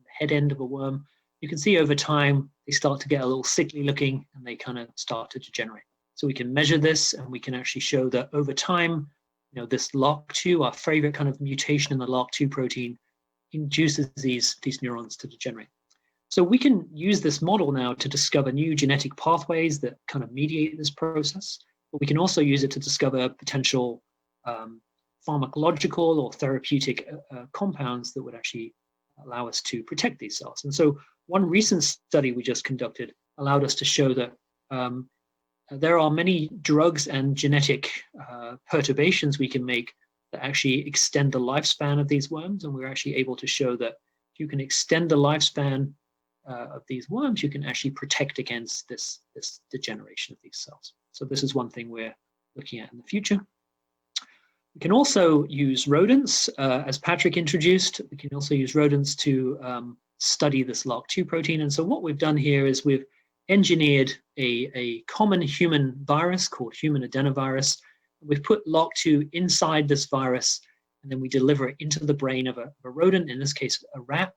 head end of a worm. You can see over time, they start to get a little sickly looking and they kind of start to degenerate. So we can measure this and we can actually show that over time, this LRRK2, our favorite kind of mutation in the LRRK2 protein, induces these neurons to degenerate. So we can use this model now to discover new genetic pathways that kind of mediate this process, but we can also use it to discover potential pharmacological or therapeutic compounds that would actually allow us to protect these cells. And so one recent study we just conducted allowed us to show that there are many drugs and genetic perturbations we can make that actually extend the lifespan of these worms. And we're actually able to show that if you can extend the lifespan of these worms, you can actually protect against this degeneration of these cells. So this is one thing we're looking at in the future. We can also use rodents, as Patrick introduced. We can also use rodents to study this LRRK2 protein. And so what we've done here is we've engineered a common human virus called human adenovirus. We've put LRRK2 inside this virus, and then we deliver it into the brain of a rodent, in this case, a rat,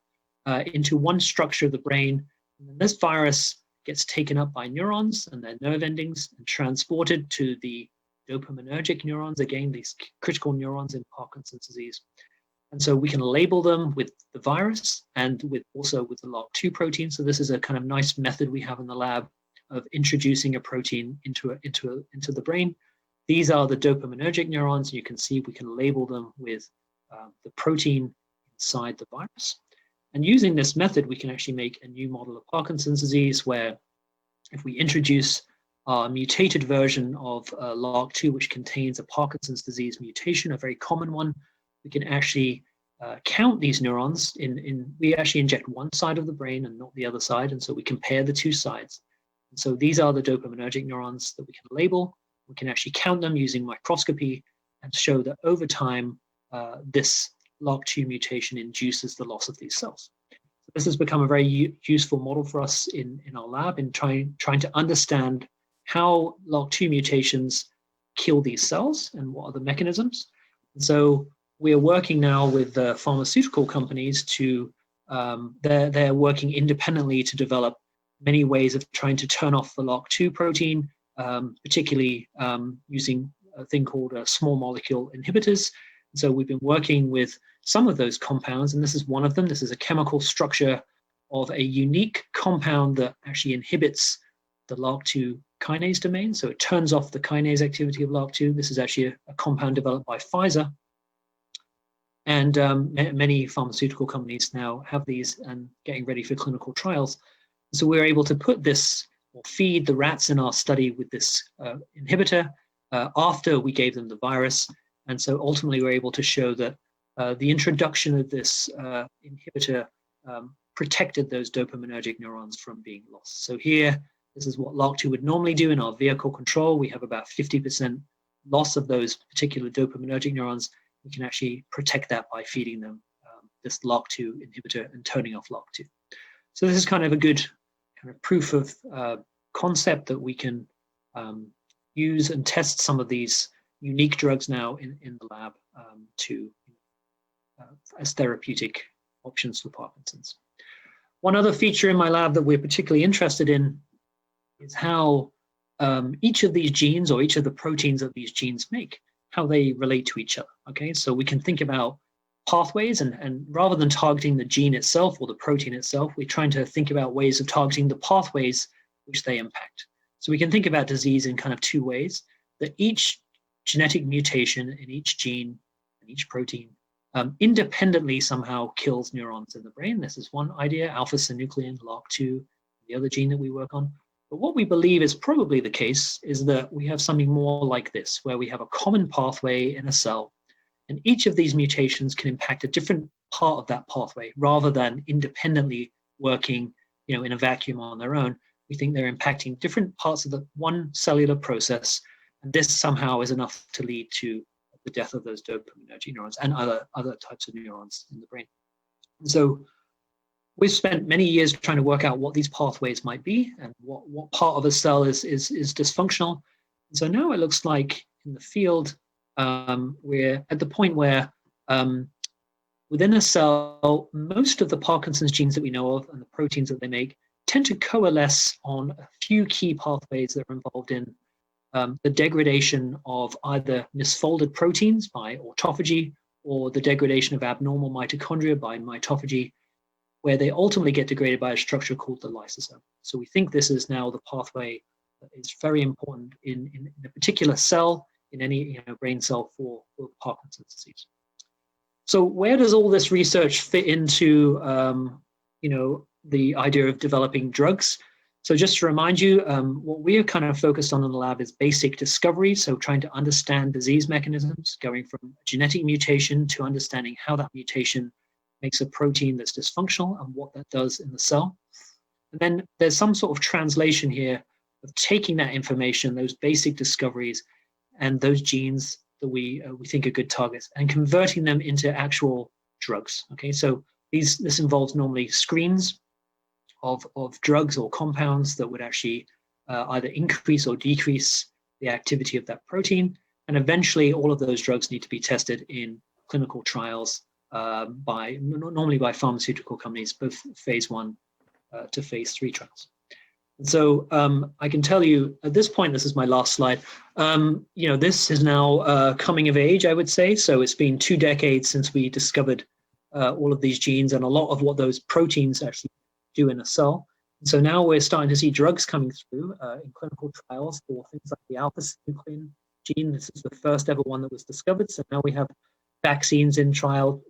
into one structure of the brain. And then this virus gets taken up by neurons and their nerve endings and transported to the dopaminergic neurons, again, these critical neurons in Parkinson's disease. And so we can label them with the virus and also with the LRRK2 protein. So this is a kind of nice method we have in the lab of introducing a protein into the brain. These are the dopaminergic neurons. You can see we can label them with the protein inside the virus. And using this method, we can actually make a new model of Parkinson's disease where if we introduce a mutated version of LRRK2, which contains a Parkinson's disease mutation, a very common one, we can actually count these neurons. We actually inject one side of the brain and not the other side, and so we compare the two sides. And so these are the dopaminergic neurons that we can label. We can actually count them using microscopy and show that over time, this LRRK2 mutation induces the loss of these cells. So this has become a very useful model for us in our lab in trying to understand how LRRK2 mutations kill these cells and what are the mechanisms. And so we are working now with pharmaceutical companies to, they're working independently to develop many ways of trying to turn off the LRRK2 protein, particularly using a thing called small molecule inhibitors. So we've been working with some of those compounds, and this is one of them. This is a chemical structure of a unique compound that actually inhibits the LRRK2 kinase domain. So it turns off the kinase activity of LRRK2. This is actually a compound developed by Pfizer. And many pharmaceutical companies now have these and getting ready for clinical trials. So we're able to put this or feed the rats in our study with this inhibitor after we gave them the virus. And so ultimately we're able to show that the introduction of this inhibitor protected those dopaminergic neurons from being lost. So here, this is what LRRK2 would normally do in our vehicle control. We have about 50% loss of those particular dopaminergic neurons. We can actually protect that by feeding them this LRRK2 inhibitor and turning off LRRK2. So this is kind of a good kind of proof of concept that we can use and test some of these unique drugs now in the lab as therapeutic options for Parkinson's. One other feature in my lab that we're particularly interested in is how each of these genes or each of the proteins that these genes make, how they relate to each other. Okay, so we can think about pathways, and rather than targeting the gene itself or the protein itself, we're trying to think about ways of targeting the pathways which they impact. So we can think about disease in kind of two ways, that each genetic mutation in each gene and each protein independently somehow kills neurons in the brain. This is one idea, alpha-synuclein, LRRK2, the other gene that we work on. But what we believe is probably the case is that we have something more like this, where we have a common pathway in a cell, and each of these mutations can impact a different part of that pathway rather than independently working, in a vacuum on their own. We think they're impacting different parts of the one cellular process, and this somehow is enough to lead to the death of those dopaminergic neurons and other types of neurons in the brain. And so we've spent many years trying to work out what these pathways might be and what part of a cell is dysfunctional. And so now it looks like in the field, we're at the point where within a cell, most of the Parkinson's genes that we know of and the proteins that they make tend to coalesce on a few key pathways that are involved in the degradation of either misfolded proteins by autophagy or the degradation of abnormal mitochondria by mitophagy, where they ultimately get degraded by a structure called the lysosome. So we think this is now the pathway that is very important in a particular cell, in any brain cell for Parkinson's disease. So where does all this research fit into the idea of developing drugs? So just to remind you, what we are kind of focused on in the lab is basic discovery. So trying to understand disease mechanisms, going from a genetic mutation to understanding how that mutation makes a protein that's dysfunctional and what that does in the cell. And then there's some sort of translation here of taking that information, those basic discoveries, and those genes that we think are good targets, and converting them into actual drugs. Okay, so this involves normally screens of drugs or compounds that would actually either increase or decrease the activity of that protein, and eventually all of those drugs need to be tested in clinical trials normally by pharmaceutical companies, both phase 1 to phase 3 trials. And so I can tell you at this point, this is my last slide, this is now coming of age, I would say. So it's been 2 decades since we discovered all of these genes and a lot of what those proteins actually do in a cell. And so now we're starting to see drugs coming through in clinical trials for things like the alpha-synuclein gene. This is the first ever one that was discovered. So now we have vaccines in trials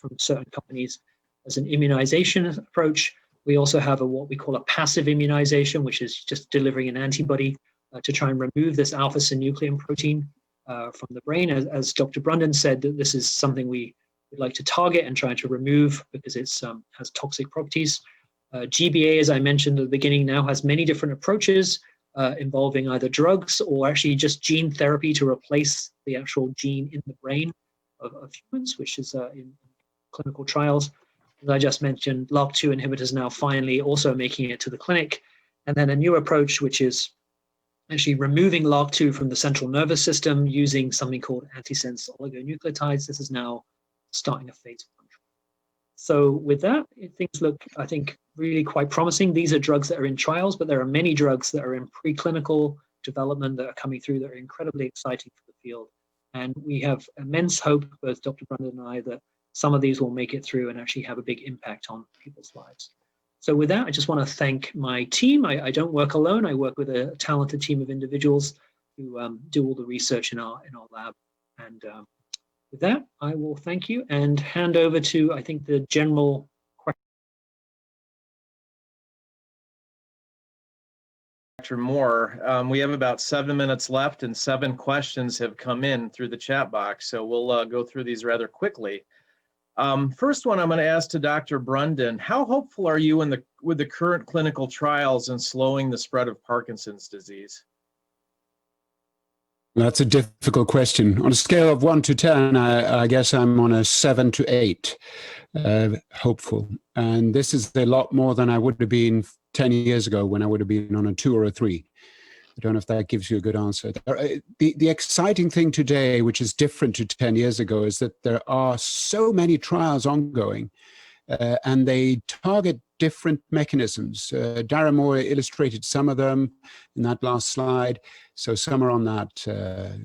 from certain companies as an immunization approach. We also have what we call a passive immunization, which is just delivering an antibody to try and remove this alpha-synuclein protein from the brain. As Dr. Brundon said, that this is something we would like to target and try to remove because it has toxic properties. GBA, as I mentioned at the beginning, now has many different approaches involving either drugs or actually just gene therapy to replace the actual gene in the brain of humans, which is in clinical trials. As I just mentioned, LRRK2 inhibitors now finally also making it to the clinic. And then a new approach, which is actually removing LRRK2 from the central nervous system using something called antisense oligonucleotides. This is now starting a phase 1 trial. So with that, things look, I think, really quite promising. These are drugs that are in trials, but there are many drugs that are in preclinical development that are coming through that are incredibly exciting for the field. And we have immense hope, both Dr. Brundon and I, that some of these will make it through and actually have a big impact on people's lives. So with that, I just want to thank my team. I don't work alone. I work with a talented team of individuals who do all the research in our lab. And with that, I will thank you and hand over to, I think, the general question. Dr. Moore, we have about 7 minutes left and 7 questions have come in through the chat box. So we'll go through these rather quickly. First one I'm going to ask to Dr. Brundon. How hopeful are you with the current clinical trials in slowing the spread of Parkinson's disease? That's a difficult question. On a scale of 1 to 10, I guess I'm on a 7 to 8, hopeful. And this is a lot more than I would have been 10 years ago when I would have been on a 2 or a 3. I don't know if that gives you a good answer. The exciting thing today, which is different to 10 years ago, is that there are so many trials ongoing and they target different mechanisms. Darren Moore illustrated some of them in that last slide. So some are on that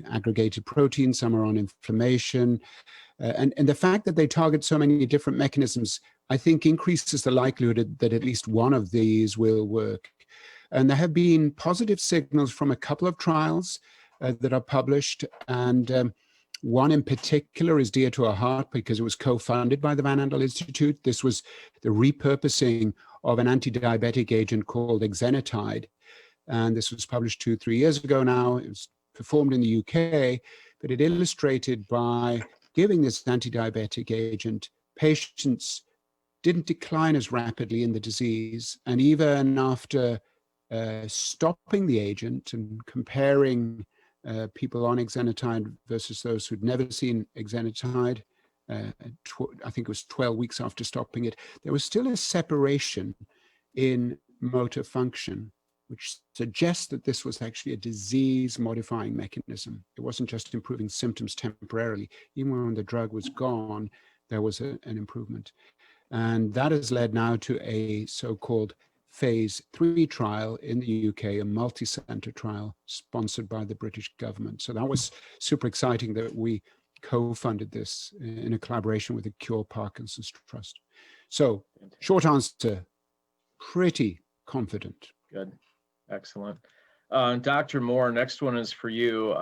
aggregated protein, some are on inflammation. And the fact that they target so many different mechanisms, I think increases the likelihood that at least one of these will work. And there have been positive signals from a couple of trials that are published. And one in particular is dear to our heart because it was co-funded by the Van Andel Institute. This was the repurposing of an anti-diabetic agent called exenatide. And this was published 2-3 years ago now. It was performed in the UK, but it illustrated by giving this anti-diabetic agent, patients didn't decline as rapidly in the disease. And even after stopping the agent and comparing people on exenatide versus those who'd never seen exenatide, I think it was 12 weeks after stopping it, there was still a separation in motor function, which suggests that this was actually a disease-modifying mechanism. It wasn't just improving symptoms temporarily. Even when the drug was gone, there was an improvement. And that has led now to a so-called phase 3 trial in the UK, a multi-center trial sponsored by the British government. So that was super exciting that we co-funded this in a collaboration with the Cure Parkinson's Trust. So short answer, pretty confident. Good, excellent. Dr. Moore, next one is for you.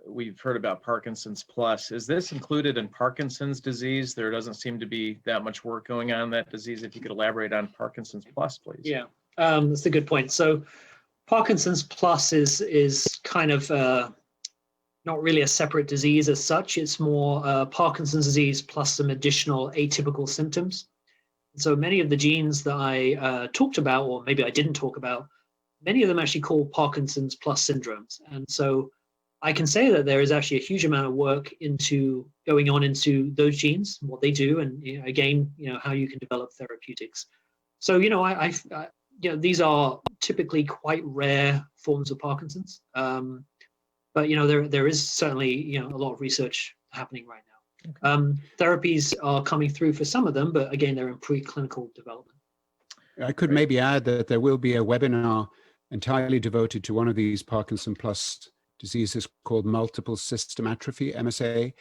We've heard about Parkinson's plus. Is this included in Parkinson's disease? There doesn't seem to be that much work going on in that disease. If you could elaborate on Parkinson's plus, please. Yeah, that's a good point. So Parkinson's plus is kind of not really a separate disease as such. It's more Parkinson's disease plus some additional atypical symptoms. So many of the genes that I talked about, or maybe I didn't talk about, many of them actually call Parkinson's plus syndromes. And so I can say that there is actually a huge amount of work going on into those genes, what they do, and again, how you can develop therapeutics. So, these are typically quite rare forms of Parkinson's. But, there is certainly, a lot of research happening right now. Okay. Therapies are coming through for some of them, but again, they're in preclinical development. I could maybe add that there will be a webinar entirely devoted to one of these Parkinson plus diseases called multiple system atrophy, MSA.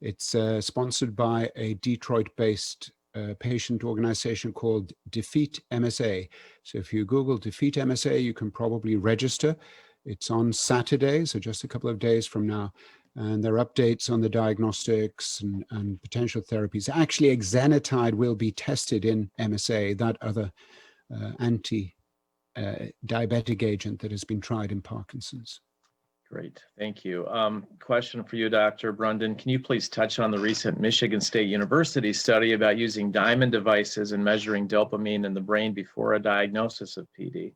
It's sponsored by a Detroit-based patient organization called Defeat MSA. So if you Google Defeat MSA, you can probably register. It's on Saturday, so just a couple of days from now. and there are updates on the diagnostics and potential therapies. Actually, exenatide will be tested in MSA, that other anti-diabetic agent that has been tried in Parkinson's. Great, thank you. Question for you, Dr. Brunden. Can you please touch on the recent Michigan State University study about using diamond devices and measuring dopamine in the brain before a diagnosis of PD?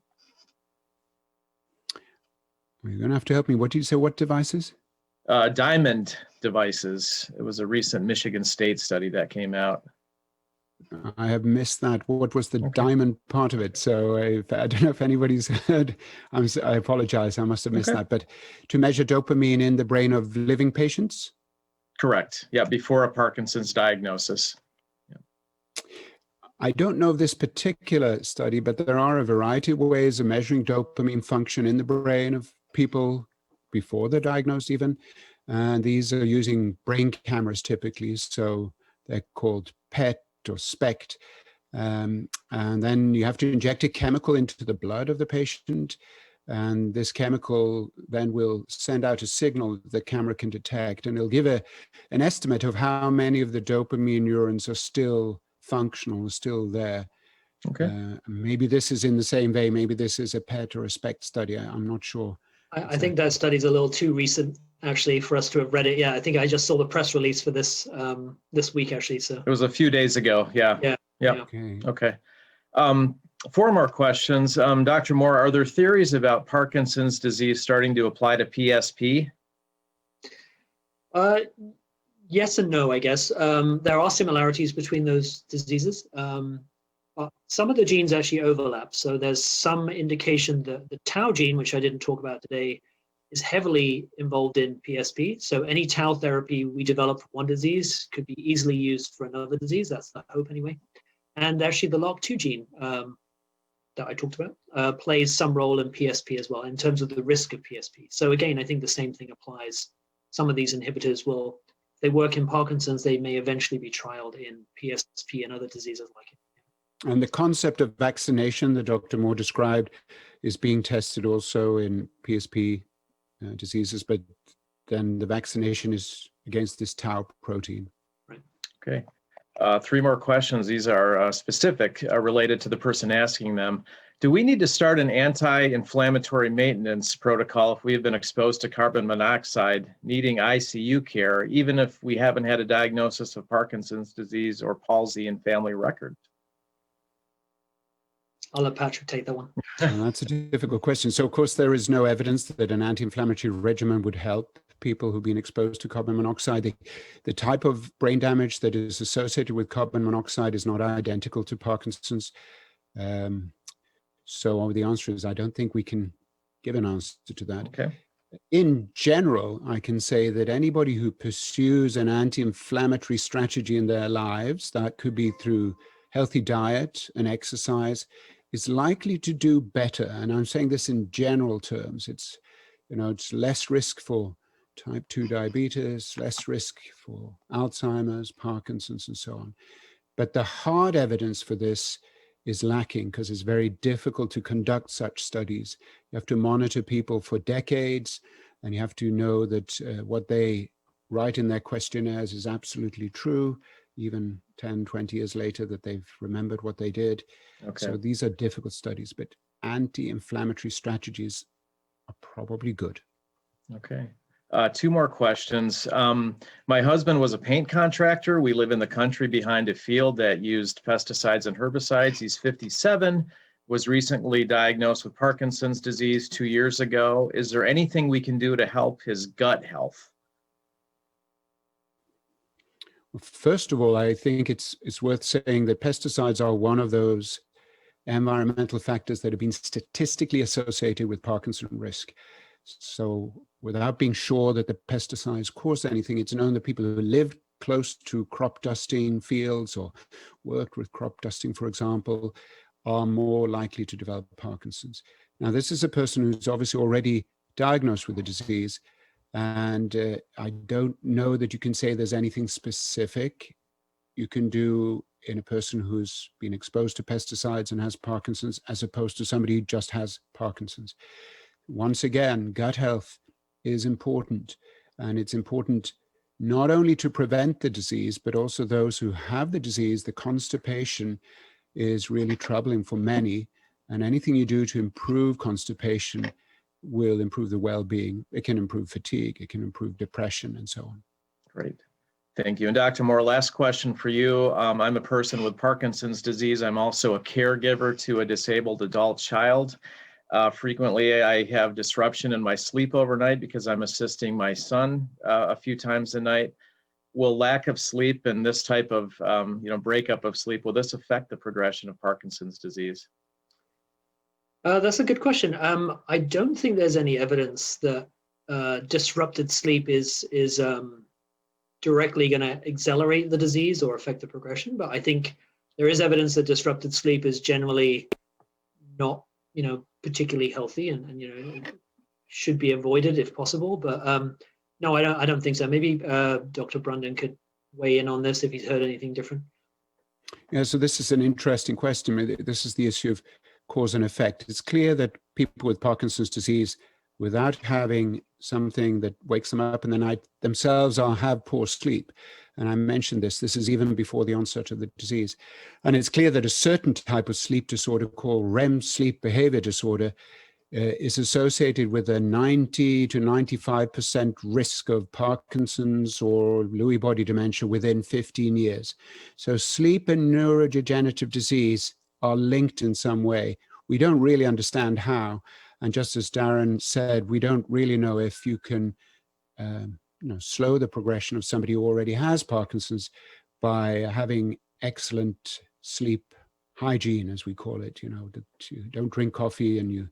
You're going to have to help me. What did you say? What devices? Diamond devices. It was a recent Michigan State study that came out. I have missed that. What was the diamond part of it? So I don't know if anybody's heard. I apologize. I must have missed that. But to measure dopamine in the brain of living patients? Correct. Yeah, before a Parkinson's diagnosis. Yeah. I don't know of this particular study, but there are a variety of ways of measuring dopamine function in the brain of people before they're diagnosed even. And these are using brain cameras typically. So they're called PET or SPECT. And then you have to inject a chemical into the blood of the patient. And this chemical then will send out a signal the camera can detect. And it'll give an estimate of how many of the dopamine neurons are still functional, still there. Okay. Maybe this is in the same vein. Maybe this is a PET or a SPECT study. I'm not sure. I think that study's a little too recent, actually, for us to have read it. Yeah, I think I just saw the press release for this this week, actually. So it was a few days ago. Yeah. Yeah. Yep. Okay. Okay. 4 more questions. Dr. Moore, are there theories about Parkinson's disease starting to apply to PSP? Yes and no, I guess. There are similarities between those diseases. Some of the genes actually overlap. So there's some indication that the tau gene, which I didn't talk about today, is heavily involved in PSP. So any tau therapy we develop for one disease could be easily used for another disease. That's the hope anyway. And actually the LRRK2 gene that I talked about plays some role in PSP as well in terms of the risk of PSP. So again, I think the same thing applies. Some of these inhibitors will, if they work in Parkinson's, they may eventually be trialed in PSP and other diseases like it. And the concept of vaccination that Dr. Moore described is being tested also in PSP diseases, but then the vaccination is against this tau protein. Right. Okay. 3 more questions. These are specific, related to the person asking them. Do we need to start an anti-inflammatory maintenance protocol if we have been exposed to carbon monoxide, needing ICU care, even if we haven't had a diagnosis of Parkinson's disease or palsy in family records? I'll let Patrick take that one. Well, that's a difficult question. So, of course, there is no evidence that an anti-inflammatory regimen would help people who've been exposed to carbon monoxide. The type of brain damage that is associated with carbon monoxide is not identical to Parkinson's. So the answer is, I don't think we can give an answer to that. Okay. In general, I can say that anybody who pursues an anti-inflammatory strategy in their lives, that could be through healthy diet and exercise, is likely to do better. And I'm saying this in general terms. It's less risk for type 2 diabetes, less risk for Alzheimer's, Parkinson's, and so on. But the hard evidence for this is lacking because it's very difficult to conduct such studies. You have to monitor people for decades, and you have to know that what they write in their questionnaires is absolutely true, even 10, 20 years later, that they've remembered what they did. Okay. So these are difficult studies, but anti-inflammatory strategies are probably good. Okay. 2 more questions. My husband was a paint contractor. We live in the country behind a field that used pesticides and herbicides. He's 57, was recently diagnosed with Parkinson's disease 2 years ago. Is there anything we can do to help his gut health? First of all, I think it's worth saying that pesticides are one of those environmental factors that have been statistically associated with Parkinson risk. So without being sure that the pesticides cause anything, it's known that people who live close to crop dusting fields or worked with crop dusting, for example, are more likely to develop Parkinson's. Now, this is a person who's obviously already diagnosed with the disease. And I don't know that you can say there's anything specific you can do in a person who's been exposed to pesticides and has Parkinson's, as opposed to somebody who just has Parkinson's. Once again, gut health is important. And it's important not only to prevent the disease, but also those who have the disease. The constipation is really troubling for many. And anything you do to improve constipation will improve the well-being. It can improve fatigue, it can improve depression, and so on. Great. Thank you. And Dr. Moore, last question for you. I'm a person with Parkinson's disease. I'm also a caregiver to a disabled adult child. Frequently, I have disruption in my sleep overnight because I'm assisting my son a few times a night. Will lack of sleep and this type of breakup of sleep, will this affect the progression of Parkinson's disease? That's a good question. I don't think there's any evidence that disrupted sleep is directly going to accelerate the disease or affect the progression. But I think there is evidence that disrupted sleep is generally not, particularly healthy and should be avoided if possible. But no, I don't think so. Maybe Dr. Brundon could weigh in on this if he's heard anything different. Yeah, so this is an interesting question. This is the issue of cause and effect. It's clear that people with Parkinson's disease, without having something that wakes them up in the night, themselves have poor sleep. And I mentioned this is even before the onset of the disease. And it's clear that a certain type of sleep disorder called REM sleep behavior disorder is associated with a 90 to 95% risk of Parkinson's or Lewy body dementia within 15 years. So sleep and neurodegenerative disease are linked in some way. We don't really understand how. And just as Darren said, we don't really know if you can slow the progression of somebody who already has Parkinson's by having excellent sleep hygiene, as we call it, that you don't drink coffee and you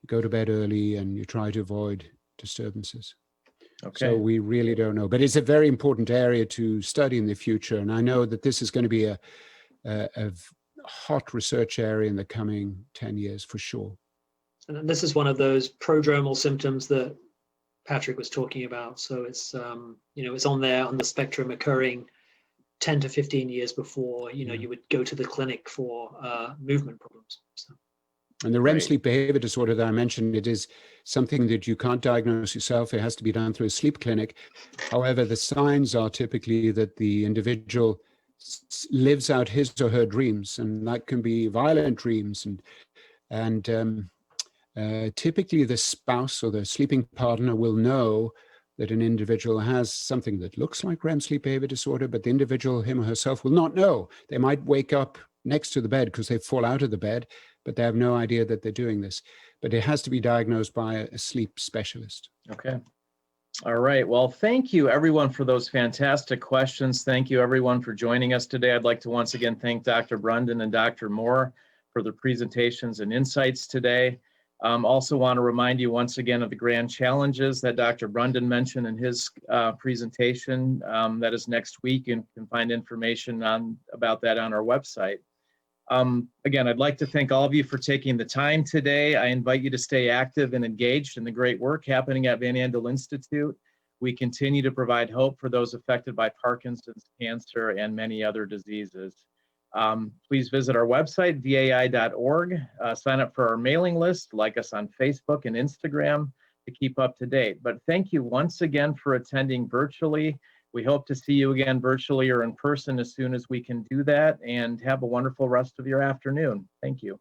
go to bed early and you try to avoid disturbances. Okay. So we really don't know. But it's a very important area to study in the future. And I know that this is going to be a hot research area in the coming 10 years for sure. And this is one of those prodromal symptoms that Patrick was talking about. So it's, it's on there on the spectrum occurring 10 to 15 years before, you would go to the clinic for movement problems. So. And the REM sleep behavior disorder that I mentioned, it is something that you can't diagnose yourself. It has to be done through a sleep clinic. However, the signs are typically that the individual lives out his or her dreams, and that can be violent dreams. And typically the spouse or the sleeping partner will know that an individual has something that looks like REM sleep behavior disorder, but the individual, him or herself, will not know. They might wake up next to the bed because they fall out of the bed, but they have no idea that they're doing this. But it has to be diagnosed by a sleep specialist. Okay. All right. Well, thank you, everyone, for those fantastic questions. Thank you, everyone, for joining us today. I'd like to once again thank Dr. Brundon and Dr. Moore for their presentations and insights today. Also want to remind you once again of the grand challenges that Dr. Brundon mentioned in his presentation. That is next week, and you can find information about that on our website. Again, I'd like to thank all of you for taking the time today. I invite you to stay active and engaged in the great work happening at Van Andel Institute. We continue to provide hope for those affected by Parkinson's, cancer, and many other diseases. Please visit our website, vai.org, sign up for our mailing list, like us on Facebook and Instagram to keep up to date. But thank you once again for attending virtually. We hope to see you again virtually or in person as soon as we can do that, and have a wonderful rest of your afternoon. Thank you.